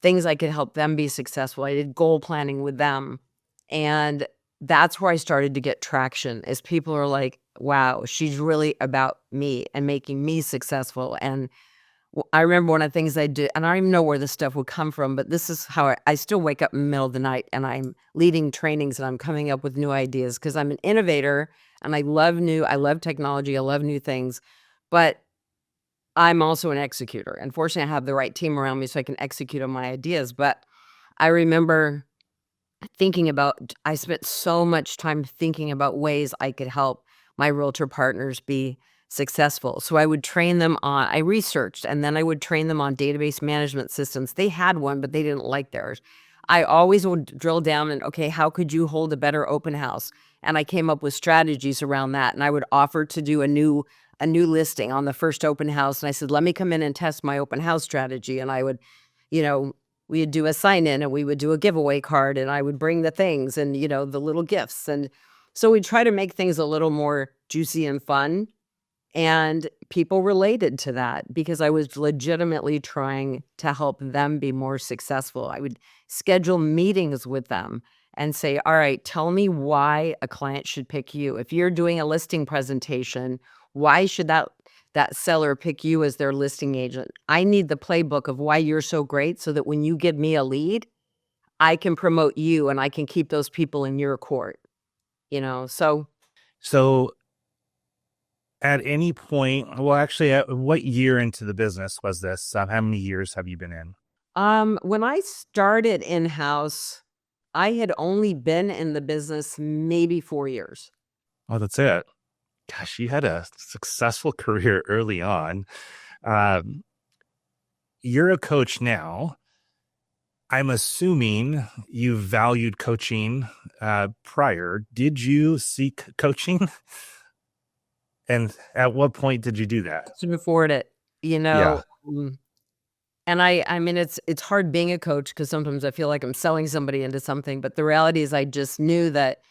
[SPEAKER 2] things I could help them be successful. I did goal planning with them. And that's where I started to get traction as people are like, wow, she's really about me and making me successful. And I remember one of the things I did, and I don't even know where this stuff would come from, but this is how I still wake up in the middle of the night and I'm leading trainings and I'm coming up with new ideas because I'm an innovator and I love technology, I love new things, but I'm also an executor. And fortunately, I have the right team around me so I can execute on my ideas. But I remember I spent so much time thinking about ways I could help my realtor partners be successful. So I researched and then I would train them on database management systems. They had one, but they didn't like theirs. I always would drill down and, okay, how could you hold a better open house? And I came up with strategies around that. And I would offer to do a new listing on the first open house. And I said, let me come in and test my open house strategy. And I would, you know, we'd do a sign in and we would do a giveaway card and I would bring the things and, the little gifts. And so we try to make things a little more juicy and fun. And people related to that because I was legitimately trying to help them be more successful. I would schedule meetings with them and say, all right, tell me why a client should pick you. If you're doing a listing presentation, why should that seller pick you as their listing agent? I need the playbook of why you're so great so that when you give me a lead, I can promote you and I can keep those people in your court, so
[SPEAKER 1] So at any point, well, actually, what year into the business was this? How many years have you been in?
[SPEAKER 2] when I started in-house, I had only been in the business maybe 4 years.
[SPEAKER 1] Oh, that's it. Gosh, you had a successful career early on. Um, you're a coach now. I'm assuming you valued coaching prior. Did you seek coaching? And at what point did you do that?
[SPEAKER 2] To afford it,
[SPEAKER 1] Yeah.
[SPEAKER 2] and I mean, it's hard being a coach because sometimes I feel like I'm selling somebody into something, but the reality is I just knew that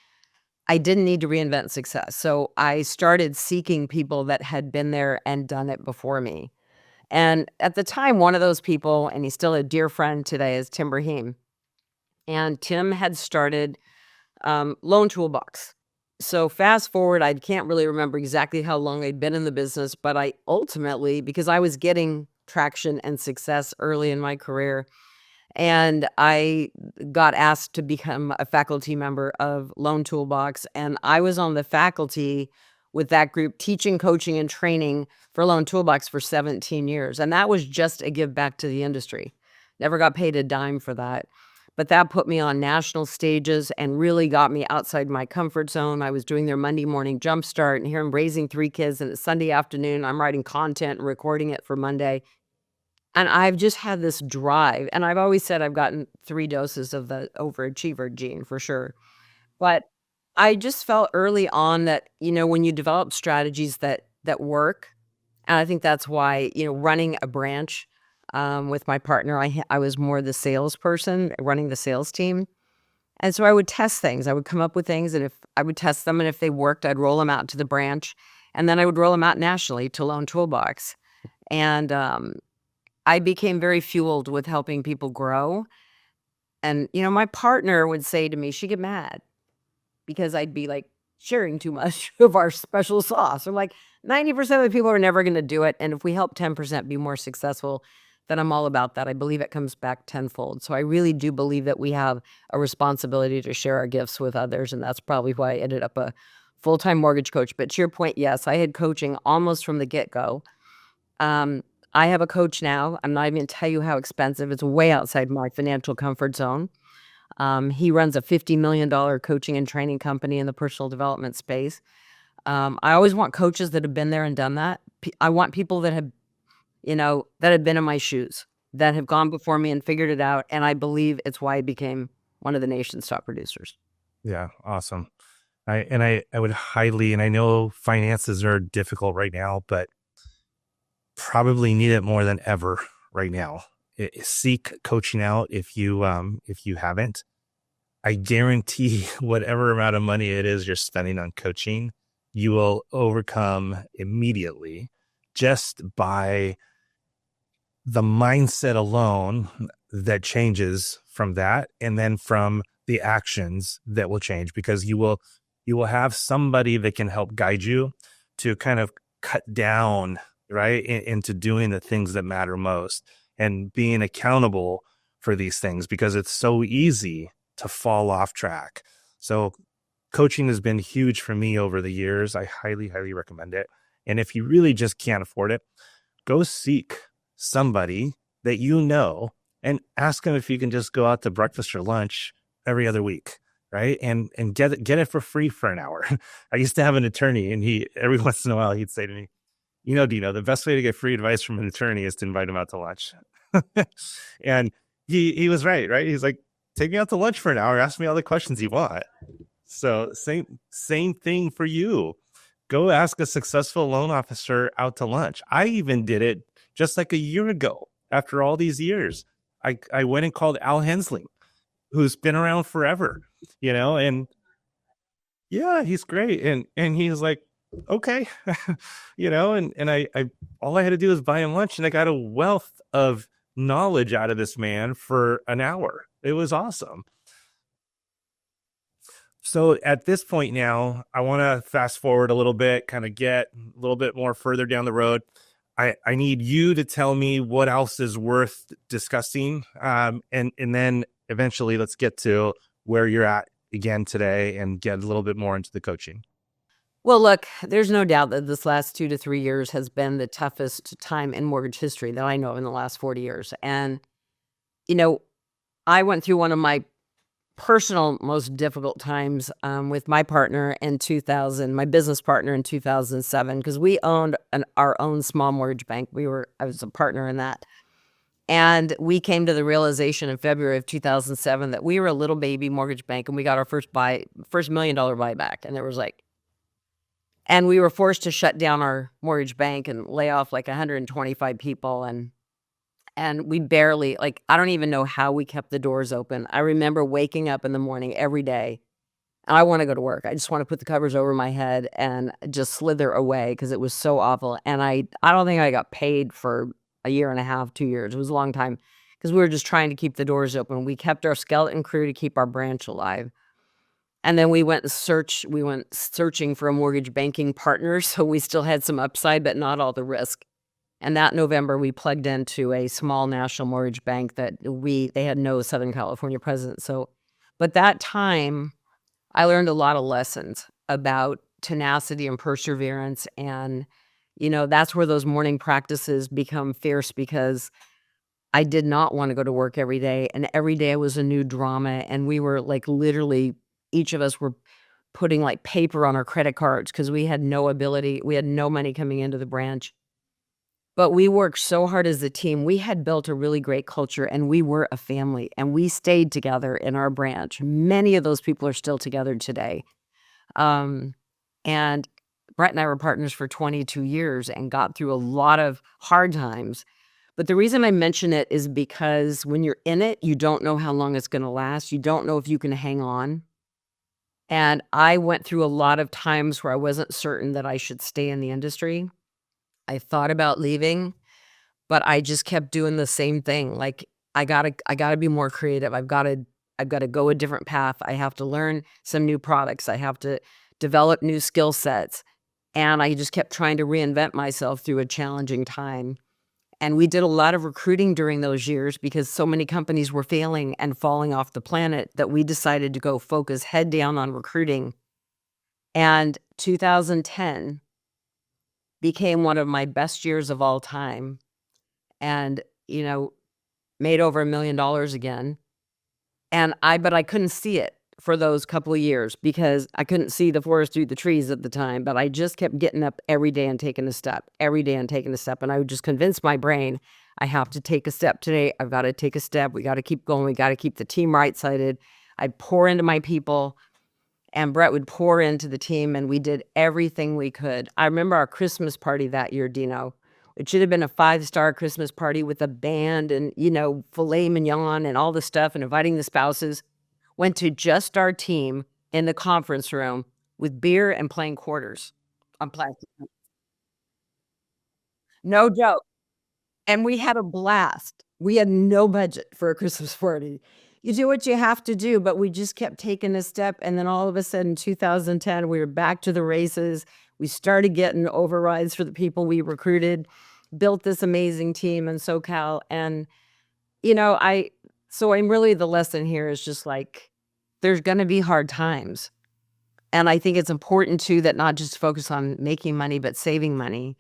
[SPEAKER 2] I didn't need to reinvent success. So I started seeking people that had been there and done it before me. And at the time, one of those people, and he's still a dear friend today, is Tim Brahim. And Tim had started Loan Toolbox. So fast forward, I can't really remember exactly how long I'd been in the business, but I ultimately, because I was getting traction and success early in my career, and I got asked to become a faculty member of Loan Toolbox, and I was on the faculty with that group teaching, coaching, and training for Loan Toolbox for 17 years, and that was just a give back to the industry. Never got paid a dime for that, but that put me on national stages and really got me outside my comfort zone. I was doing their Monday morning jumpstart, and here I'm raising 3 kids, and it's Sunday afternoon, I'm writing content and recording it for Monday. And I've just had this drive, and I've always said I've gotten 3 doses of the overachiever gene for sure. But I just felt early on that, when you develop strategies that work, and I think that's why, running a branch, with my partner, I was more the salesperson running the sales team. And so I would test things. I would come up with things, and if I would test them, and if they worked, I'd roll them out to the branch, and then I would roll them out nationally to Loan Toolbox. And, I became very fueled with helping people grow. And, my partner would say to me, she'd get mad because I'd be like sharing too much of our special sauce. I'm like, 90% of the people are never going to do it. And if we help 10% be more successful, then I'm all about that. I believe it comes back tenfold. So I really do believe that we have a responsibility to share our gifts with others. And that's probably why I ended up a full-time mortgage coach. But to your point, yes, I had coaching almost from the get-go. I have a coach now. I'm not even gonna tell you how expensive. It's way outside my financial comfort zone. He runs a $50 million coaching and training company in the personal development space. I always want coaches that have been there and done that. I want people that have, that have been in my shoes, that have gone before me and figured it out. And I believe it's why I became one of the nation's top producers.
[SPEAKER 1] Yeah. Awesome. I would highly, and I know finances are difficult right now, but probably need it more than ever right now. Seek coaching out if you haven't. I guarantee whatever amount of money it is you're spending on coaching, you will overcome immediately just by the mindset alone that changes from that, and then from the actions that will change, because you will have somebody that can help guide you to kind of cut down, right, into doing the things that matter most and being accountable for these things, because it's so easy to fall off track. So coaching has been huge for me over the years. I highly recommend it. And if you really just can't afford it, go seek somebody that you know and ask them if you can just go out to breakfast or lunch every other week, right? And get it for free for an hour. I used to have an attorney, and he every once in a while he'd say to me, Dino, the best way to get free advice from an attorney is to invite him out to lunch. And he was right? He's like, take me out to lunch for an hour, ask me all the questions you want. So same thing for you. Go ask a successful loan officer out to lunch. I even did it just like a year ago. After all these years, I went and called Al Hensley, who's been around forever, and yeah, he's great. And he's like, okay, and I all I had to do was buy him lunch, and I got a wealth of knowledge out of this man for an hour. It was awesome. So at this point now, I want to fast forward a little bit, kind of get a little bit more further down the road. I need you to tell me what else is worth discussing. And then eventually let's get to where you're at again today and get a little bit more into the coaching.
[SPEAKER 2] Well, look, there's no doubt that this last 2 to 3 years has been the toughest time in mortgage history that I know of in the last 40 years. And, I went through one of my personal most difficult times with my partner in 2000, my business partner in 2007, because we owned our own small mortgage bank. I was a partner in that. And we came to the realization in February of 2007 that we were a little baby mortgage bank, and we got our first $1 million buyback. And there was and we were forced to shut down our mortgage bank and lay off 125 people. And we barely, I don't even know how we kept the doors open. I remember waking up in the morning every day, and I want to go to work. I just want to put the covers over my head and just slither away because it was so awful. And I don't think I got paid for a year and a half, 2 years. It was a long time because we were just trying to keep the doors open. We kept our skeleton crew to keep our branch alive. And then we went searching for a mortgage banking partner. So we still had some upside, but not all the risk. And that November, we plugged into a small national mortgage bank that they had no Southern California presence. So, but that time, I learned a lot of lessons about tenacity and perseverance. And, that's where those morning practices become fierce, because I did not want to go to work every day. And every day was a new drama. And we were literally, each of us were putting paper on our credit cards because we had no money coming into the branch. But we worked so hard as a team. We had built a really great culture, and we were a family, and we stayed together in our branch. Many of those people are still together today. And Brett and I were partners for 22 years and got through a lot of hard times. But the reason I mention it is because when you're in it, you don't know how long it's going to last. You don't know if you can hang on. And I went through a lot of times where I wasn't certain that I should stay in the industry. I thought about leaving, but I just kept doing the same thing. I gotta be more creative. I've gotta go a different path. I have to learn some new products. I have to develop new skill sets. And I just kept trying to reinvent myself through a challenging time. And we did a lot of recruiting during those years because so many companies were failing and falling off the planet that we decided to go focus head down on recruiting. And 2010 became one of my best years of all time, and, made over $1 million again. But I couldn't see it for those couple of years because I couldn't see the forest through the trees at the time, but I just kept getting up every day and taking a step, every day and taking a step. And I would just convince my brain, I have to take a step today. I've got to take a step. We got to keep going. We got to keep the team right-sided. I'd pour into my people, and Brett would pour into the team, and we did everything we could. I remember our Christmas party that year, Dino. It should have been a 5-star Christmas party with a band and, filet mignon and all the stuff and inviting the spouses. Went to just our team in the conference room with beer and playing quarters on plastic. No joke. And we had a blast. We had no budget for a Christmas party. You do what you have to do, but we just kept taking a step, and then all of a sudden, 2010, we were back to the races. We started getting overrides for the people we recruited, built this amazing team in SoCal, and, I'm really the lesson here is just, like, there's gonna be hard times, and I think it's important too that not just focus on making money, but saving money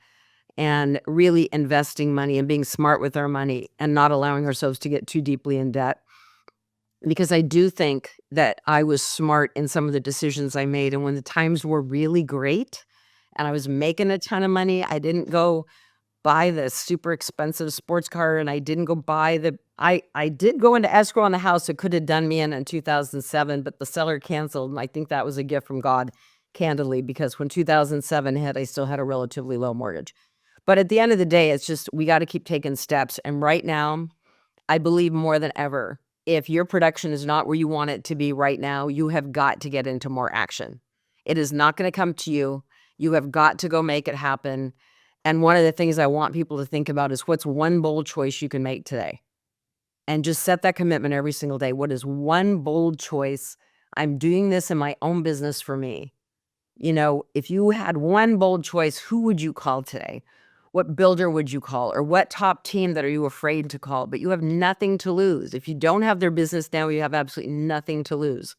[SPEAKER 2] and really investing money and being smart with our money and not allowing ourselves to get too deeply in debt. Because I do think that I was smart in some of the decisions I made. And when the times were really great and I was making a ton of money, I didn't go buy the super expensive sports car and I didn't go buy I did go into escrow on the house that could have done me in 2007, but the seller canceled. And I think that was a gift from God, candidly, because when 2007 hit, I still had a relatively low mortgage. But at the end of the day, it's just we got to keep taking steps. And right now, I believe more than ever, if your production is not where you want it to be right now, you have got to get into more action. It is not going to come to you. You have got to go make it happen. And one of the things I want people to think about is what's one bold choice you can make today? And just set that commitment every single day. What is one bold choice? I'm doing this in my own business for me. If you had one bold choice, who would you call today? What builder would you call? Or what top team that are you afraid to call? But you have nothing to lose. If you don't have their business now, you have absolutely nothing to lose.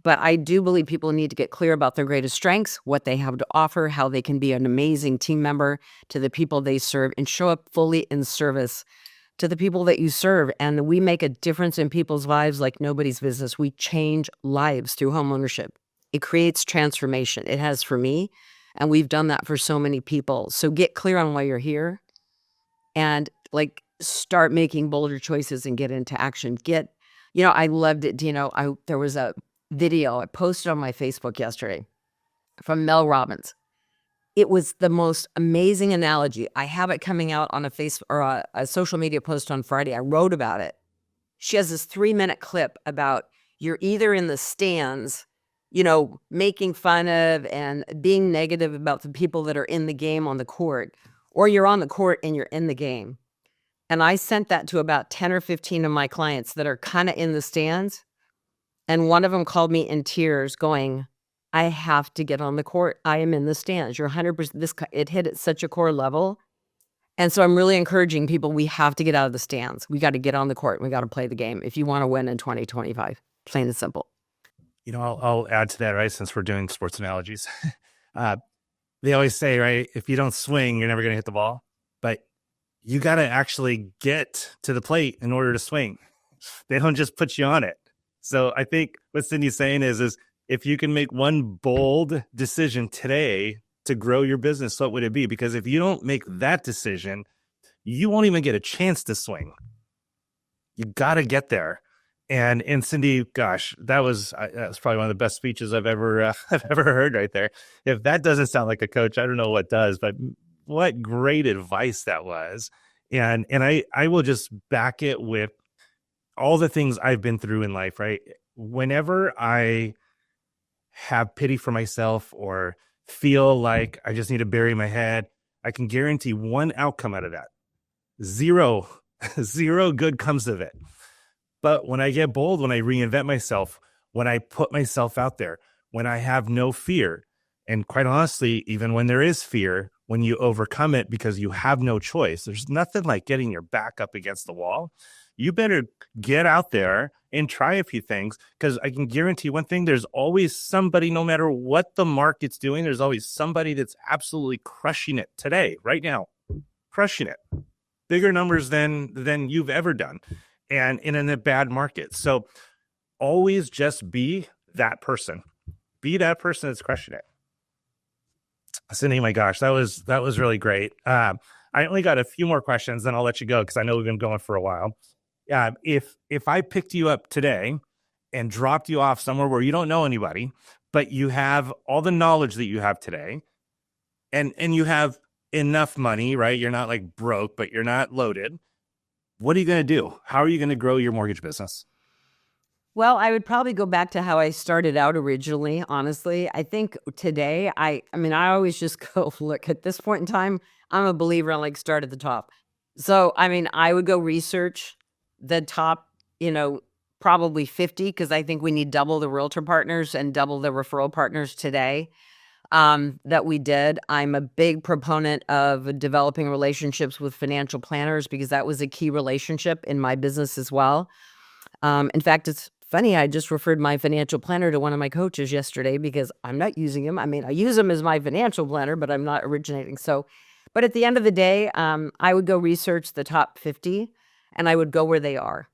[SPEAKER 2] But I do believe people need to get clear about their greatest strengths, what they have to offer, how they can be an amazing team member to the people they serve, and show up fully in service to the people that you serve. And we make a difference in people's lives like nobody's business. We change lives through homeownership. It creates transformation. It has for me. And we've done that for so many people. So get clear on why you're here and start making bolder choices and get into action. I loved it, Dino. There was a video I posted on my Facebook yesterday from Mel Robbins. It was the most amazing analogy. I have it coming out on a Facebook or a social media post on Friday. I wrote about it. She has this 3-minute clip about you're either in the stands, making fun of and being negative about the people that are in the game on the court, or you're on the court and you're in the game. And I sent that to about 10 or 15 of my clients that are kind of in the stands. And one of them called me in tears going, I have to get on the court. I am in the stands. You're 100%. It hit at such a core level. And so I'm really encouraging people, we have to get out of the stands. We got to get on the court. We got to play the game if you want to win in 2025. Plain and simple.
[SPEAKER 1] I'll add to that, right? Since we're doing sports analogies, they always say, right, if you don't swing, you're never going to hit the ball. But you got to actually get to the plate in order to swing. They don't just put you on it. So I think what Cindy's saying is if you can make one bold decision today to grow your business, what would it be? Because if you don't make that decision, you won't even get a chance to swing. You got to get there. And Cindy, gosh, that was probably one of the best speeches I've ever heard right there. If that doesn't sound like a coach, I don't know what does. But what great advice that was. And I will just back it with all the things I've been through in life, right? Whenever I have pity for myself or feel like I just need to bury my head, I can guarantee one outcome out of that. Zero good comes of it. But when I get bold, when I reinvent myself, when I put myself out there, when I have no fear, and quite honestly, even when there is fear, when you overcome it because you have no choice, there's nothing like getting your back up against the wall. You better get out there and try a few things, because I can guarantee one thing, there's always somebody, no matter what the market's doing, there's always somebody that's absolutely crushing it today, right now, crushing it. Bigger numbers than you've ever done, and in a bad market. So always just be that person. Be that person that's crushing it. Cindy, my gosh, that was really great. I only got a few more questions, then I'll let you go because I know we've been going for a while. If I picked you up today and dropped you off somewhere where you don't know anybody, but you have all the knowledge that you have today, and you have enough money, right? You're not like broke, but you're not loaded. What are you going to do? How are you going to grow your mortgage business?
[SPEAKER 2] Well, I would probably go back to how I started out originally, honestly. I think today, I mean, I always just go, look, at this point in time, I'm a believer in like start at the top. So, I mean, I would go research the top, you know, probably 50, because I think we need double the realtor partners and double the referral partners today that we did. I'm a big proponent of developing relationships with financial planners because that was a key relationship in my business as well. In fact, it's funny, I just referred my financial planner to one of my coaches yesterday because I'm not using him. I mean, I use him as my financial planner, but I'm not originating. So, but at the end of the day, I would go research the top 50 and I would go where they are.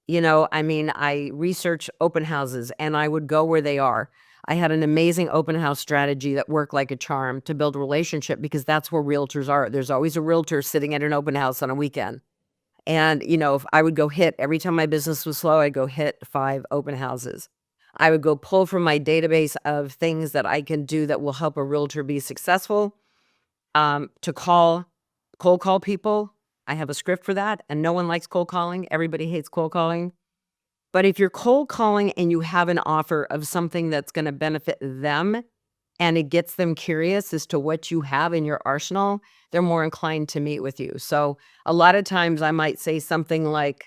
[SPEAKER 2] I mean, I research open houses and I would go where they are. I had an amazing open house strategy that worked like a charm to build a relationship because that's where realtors are. There's always a realtor sitting at an open house on a weekend. And, if I would go hit every time my business was slow, I'd go hit 5 open houses. I would go pull from my database of things that I can do that will help a realtor be successful, to cold call people. I have a script for that, and no one likes cold calling. Everybody hates cold calling. But if you're cold calling and you have an offer of something that's gonna benefit them and it gets them curious as to what you have in your arsenal, they're more inclined to meet with you. So a lot of times I might say something like,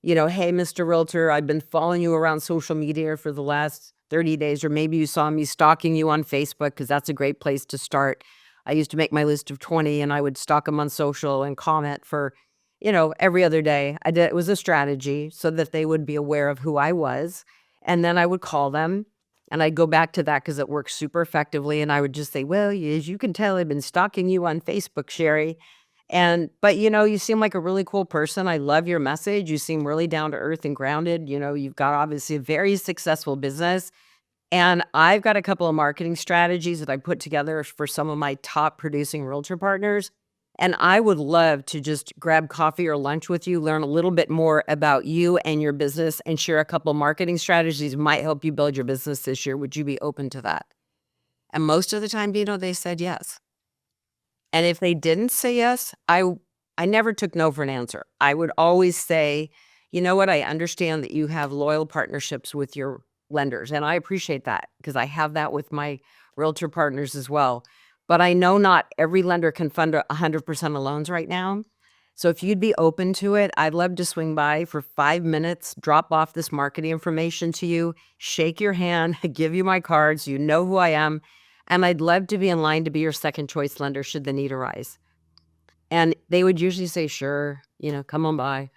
[SPEAKER 2] "Hey, Mr. Realtor, I've been following you around social media for the last 30 days, or maybe you saw me stalking you on Facebook because that's a great place to start. I used to make my list of 20 and I would stalk them on social and comment for, every other day. It was a strategy so that they would be aware of who I was. And then I would call them and I'd go back to that because it works super effectively. And I would just say, well, as you can tell, I've been stalking you on Facebook, Sherry. But you seem like a really cool person. I love your message. You seem really down to earth and grounded. You've got obviously a very successful business. And I've got a couple of marketing strategies that I put together for some of my top producing realtor partners. And I would love to just grab coffee or lunch with you, learn a little bit more about you and your business, and share a couple of marketing strategies that might help you build your business this year. Would you be open to that? And most of the time, they said yes. And if they didn't say yes, I never took no for an answer. I would always say, "You know what? I understand that you have loyal partnerships with your lenders, and I appreciate that because I have that with my realtor partners as well. But I know not every lender can fund 100% of loans right now. So if you'd be open to it, I'd love to swing by for 5 minutes, drop off this marketing information to you, shake your hand, give you my cards, you know who I am, and I'd love to be in line to be your second choice lender should the need arise." And they would usually say, "Sure, come on by."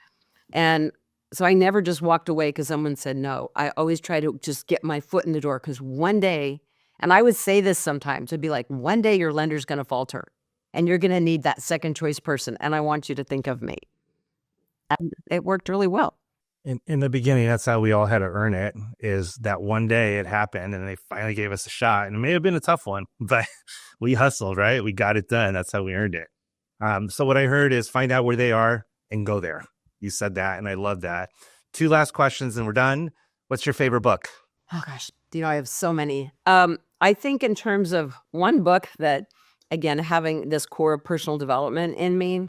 [SPEAKER 2] And so I never just walked away because someone said no. I always try to just get my foot in the door because one day, and I would say this sometimes, I'd be like, one day your lender's going to falter and you're going to need that second choice person. And I want you to think of me. And it worked really well.
[SPEAKER 1] In the beginning, that's how we all had to earn it, is that one day it happened and they finally gave us a shot. And it may have been a tough one, but we hustled, right? We got it done. That's how we earned it. So what I heard is find out where they are and go there. You said that, and I love that. 2 last questions and we're done. What's your favorite book?
[SPEAKER 2] Oh gosh, I have so many. I think in terms of one book that, again, having this core of personal development in me,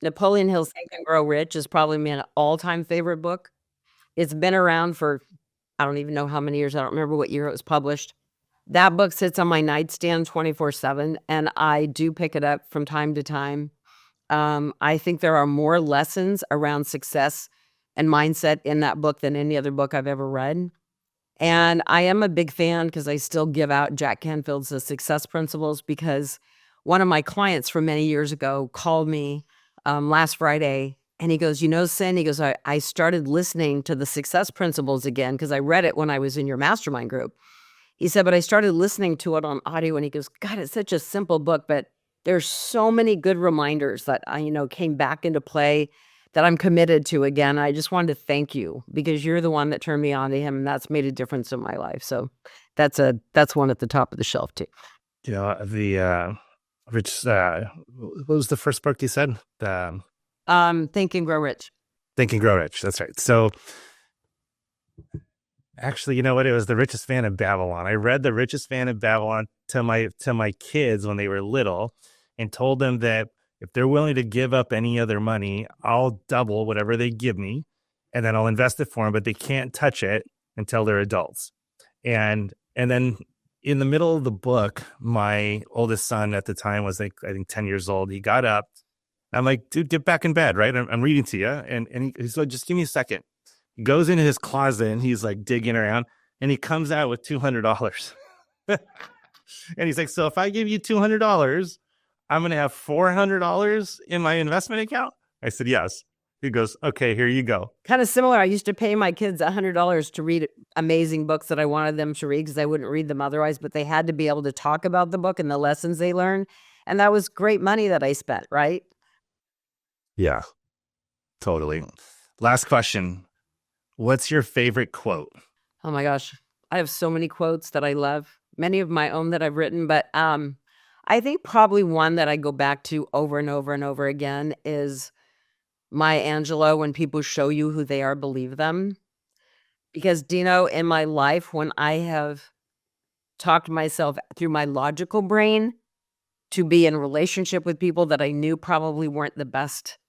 [SPEAKER 2] Napoleon Hill's Think and Grow Rich is probably my all-time favorite book. It's been around for, I don't even know how many years. I don't remember what year it was published. That book sits on my nightstand 24/7, and I do pick it up from time to time. I think there are more lessons around success and mindset in that book than any other book I've ever read. And I am a big fan because I still give out Jack Canfield's The Success Principles because one of my clients from many years ago called me last Friday and he goes, Sin, he goes, I started listening to The Success Principles again because I read it when I was in your mastermind group. He said, but I started listening to it on audio and he goes, God, it's such a simple book, but there's so many good reminders that I, came back into play that I'm committed to again. I just wanted to thank you because you're the one that turned me on to him and that's made a difference in my life. So that's one at the top of the shelf too.
[SPEAKER 1] The Rich, what was the first book you said?
[SPEAKER 2] Think and Grow Rich.
[SPEAKER 1] Think and Grow Rich. That's right. So Actually, you know what? It was The Richest Man in Babylon. I read The Richest Man in Babylon to my kids when they were little, and told them that if they're willing to give up any other money, I'll double whatever they give me, and then I'll invest it for them. But they can't touch it until they're adults. And then in the middle of the book, my oldest son at the time was like, I think 10 years old. He got up. I'm like, dude, get back in bed, right? I'm reading to you. And he's like, just give me a second. He goes into his closet and he's like digging around, and he comes out with $200. And he's like, so if I give you $200, I'm going to have $400 in my investment account? I said, yes. He goes, okay, here you go.
[SPEAKER 2] Kind of similar. I used to pay my kids $100 to read amazing books that I wanted them to read because I wouldn't read them otherwise, but they had to be able to talk about the book and the lessons they learned. And that was great money that I spent, right?
[SPEAKER 1] Yeah, totally. Last question. What's your favorite quote?
[SPEAKER 2] Oh my gosh. I have so many quotes that I love, many of my own that I've written, but I think probably one that I go back to over and over and over again is Maya Angelou, when people show you who they are, believe them. Because, Dino, in my life, when I have talked myself through my logical brain to be in relationship with people that I knew probably weren't the best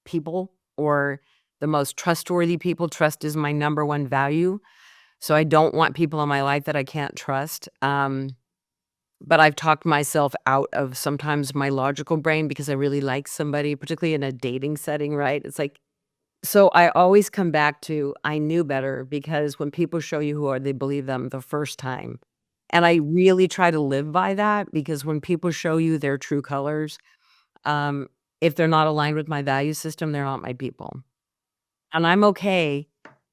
[SPEAKER 2] people or the most trustworthy people, trust is my number one value. So I don't want people in my life that I can't trust. But I've talked myself out of sometimes my logical brain because I really like somebody, particularly in a dating setting, right? It's like, so I always come back to I knew better, because when people show you who are, they believe them the first time. And I really try to live by that, because when people show you their true colors, if they're not aligned with my value system, they're not my people. And I'm okay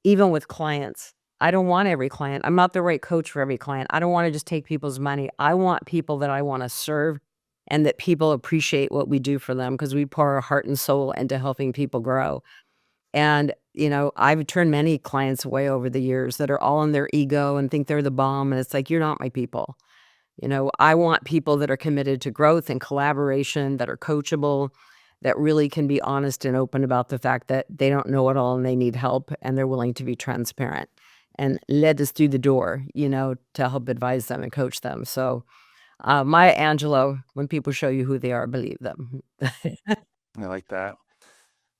[SPEAKER 2] even with clients. I don't want every client. I'm not the right coach for every client. I don't want to just take people's money. I want people that I want to serve and that people appreciate what we do for them, because we pour our heart and soul into helping people grow. And, I've turned many clients away over the years that are all in their ego and think they're the bomb. And it's like, you're not my people. I want people that are committed to growth and collaboration, that are coachable, that really can be honest and open about the fact that they don't know it all and they need help, and they're willing to be transparent and let us through the door, to help advise them and coach them. So Maya Angelou, when people show you who they are, believe them.
[SPEAKER 1] I like that.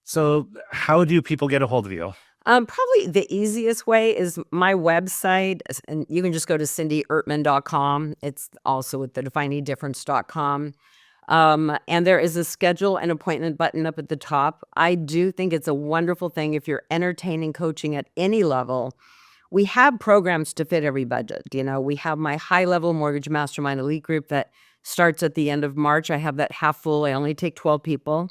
[SPEAKER 1] So how do people get a hold of you?
[SPEAKER 2] Probably the easiest way is my website, and you can just go to cindyrtman.com. It's also with the definingdifference.com. And there is a schedule and appointment button up at the top. I do think it's a wonderful thing if you're entertaining coaching at any level. We have programs to fit every budget. We have my high-level mortgage mastermind elite group that starts at the end of March. I have that half full. I only take 12 people.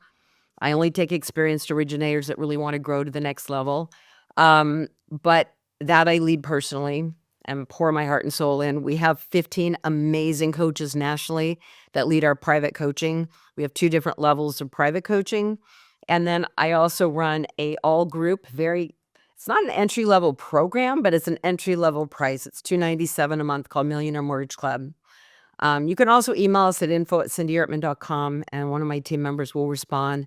[SPEAKER 2] I only take experienced originators that really want to grow to the next level. But that I lead personally and pour my heart and soul in. We have 15 amazing coaches nationally that lead our private coaching. We have 2 different levels of private coaching. And then I also run a all group, it's not an entry-level program, but it's an entry-level price. It's $297 a month, called Millionaire Mortgage Club. You can also email us at info@cindyrtman.com, and one of my team members will respond.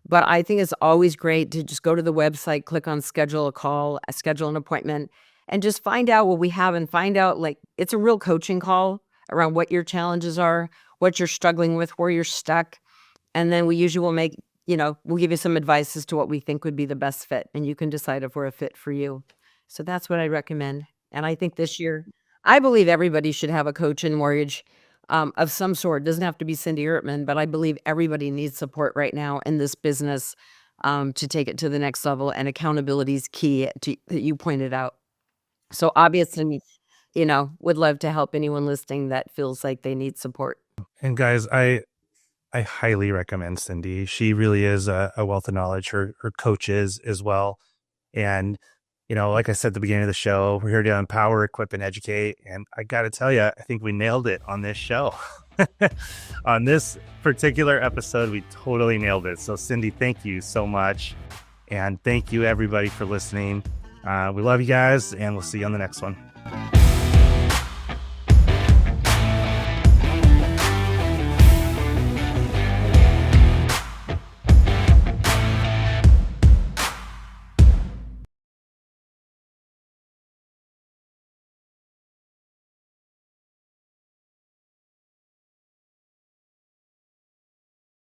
[SPEAKER 2] But I think it's always great to just go to the website, click on schedule a call, schedule an appointment, and just find out what we have, and find out, it's a real coaching call around what your challenges are, what you're struggling with, where you're stuck. And then we usually will we'll give you some advice as to what we think would be the best fit, and you can decide if we're a fit for you. So that's what I recommend. And I think this year, I believe everybody should have a coach in mortgage of some sort. It doesn't have to be Cindy Ertman, but I believe everybody needs support right now in this business to take it to the next level. And accountability is key, that you pointed out. So obviously, would love to help anyone listening that feels like they need support.
[SPEAKER 1] And guys, I highly recommend Cindy. She really is a wealth of knowledge. Her coach is as well. And, like I said at the beginning of the show, we're here to empower, equip, and educate. And I got to tell you, I think we nailed it on this show. On this particular episode, we totally nailed it. So Cindy, thank you so much. And thank you everybody for listening. We love you guys, and we'll see you on the next one.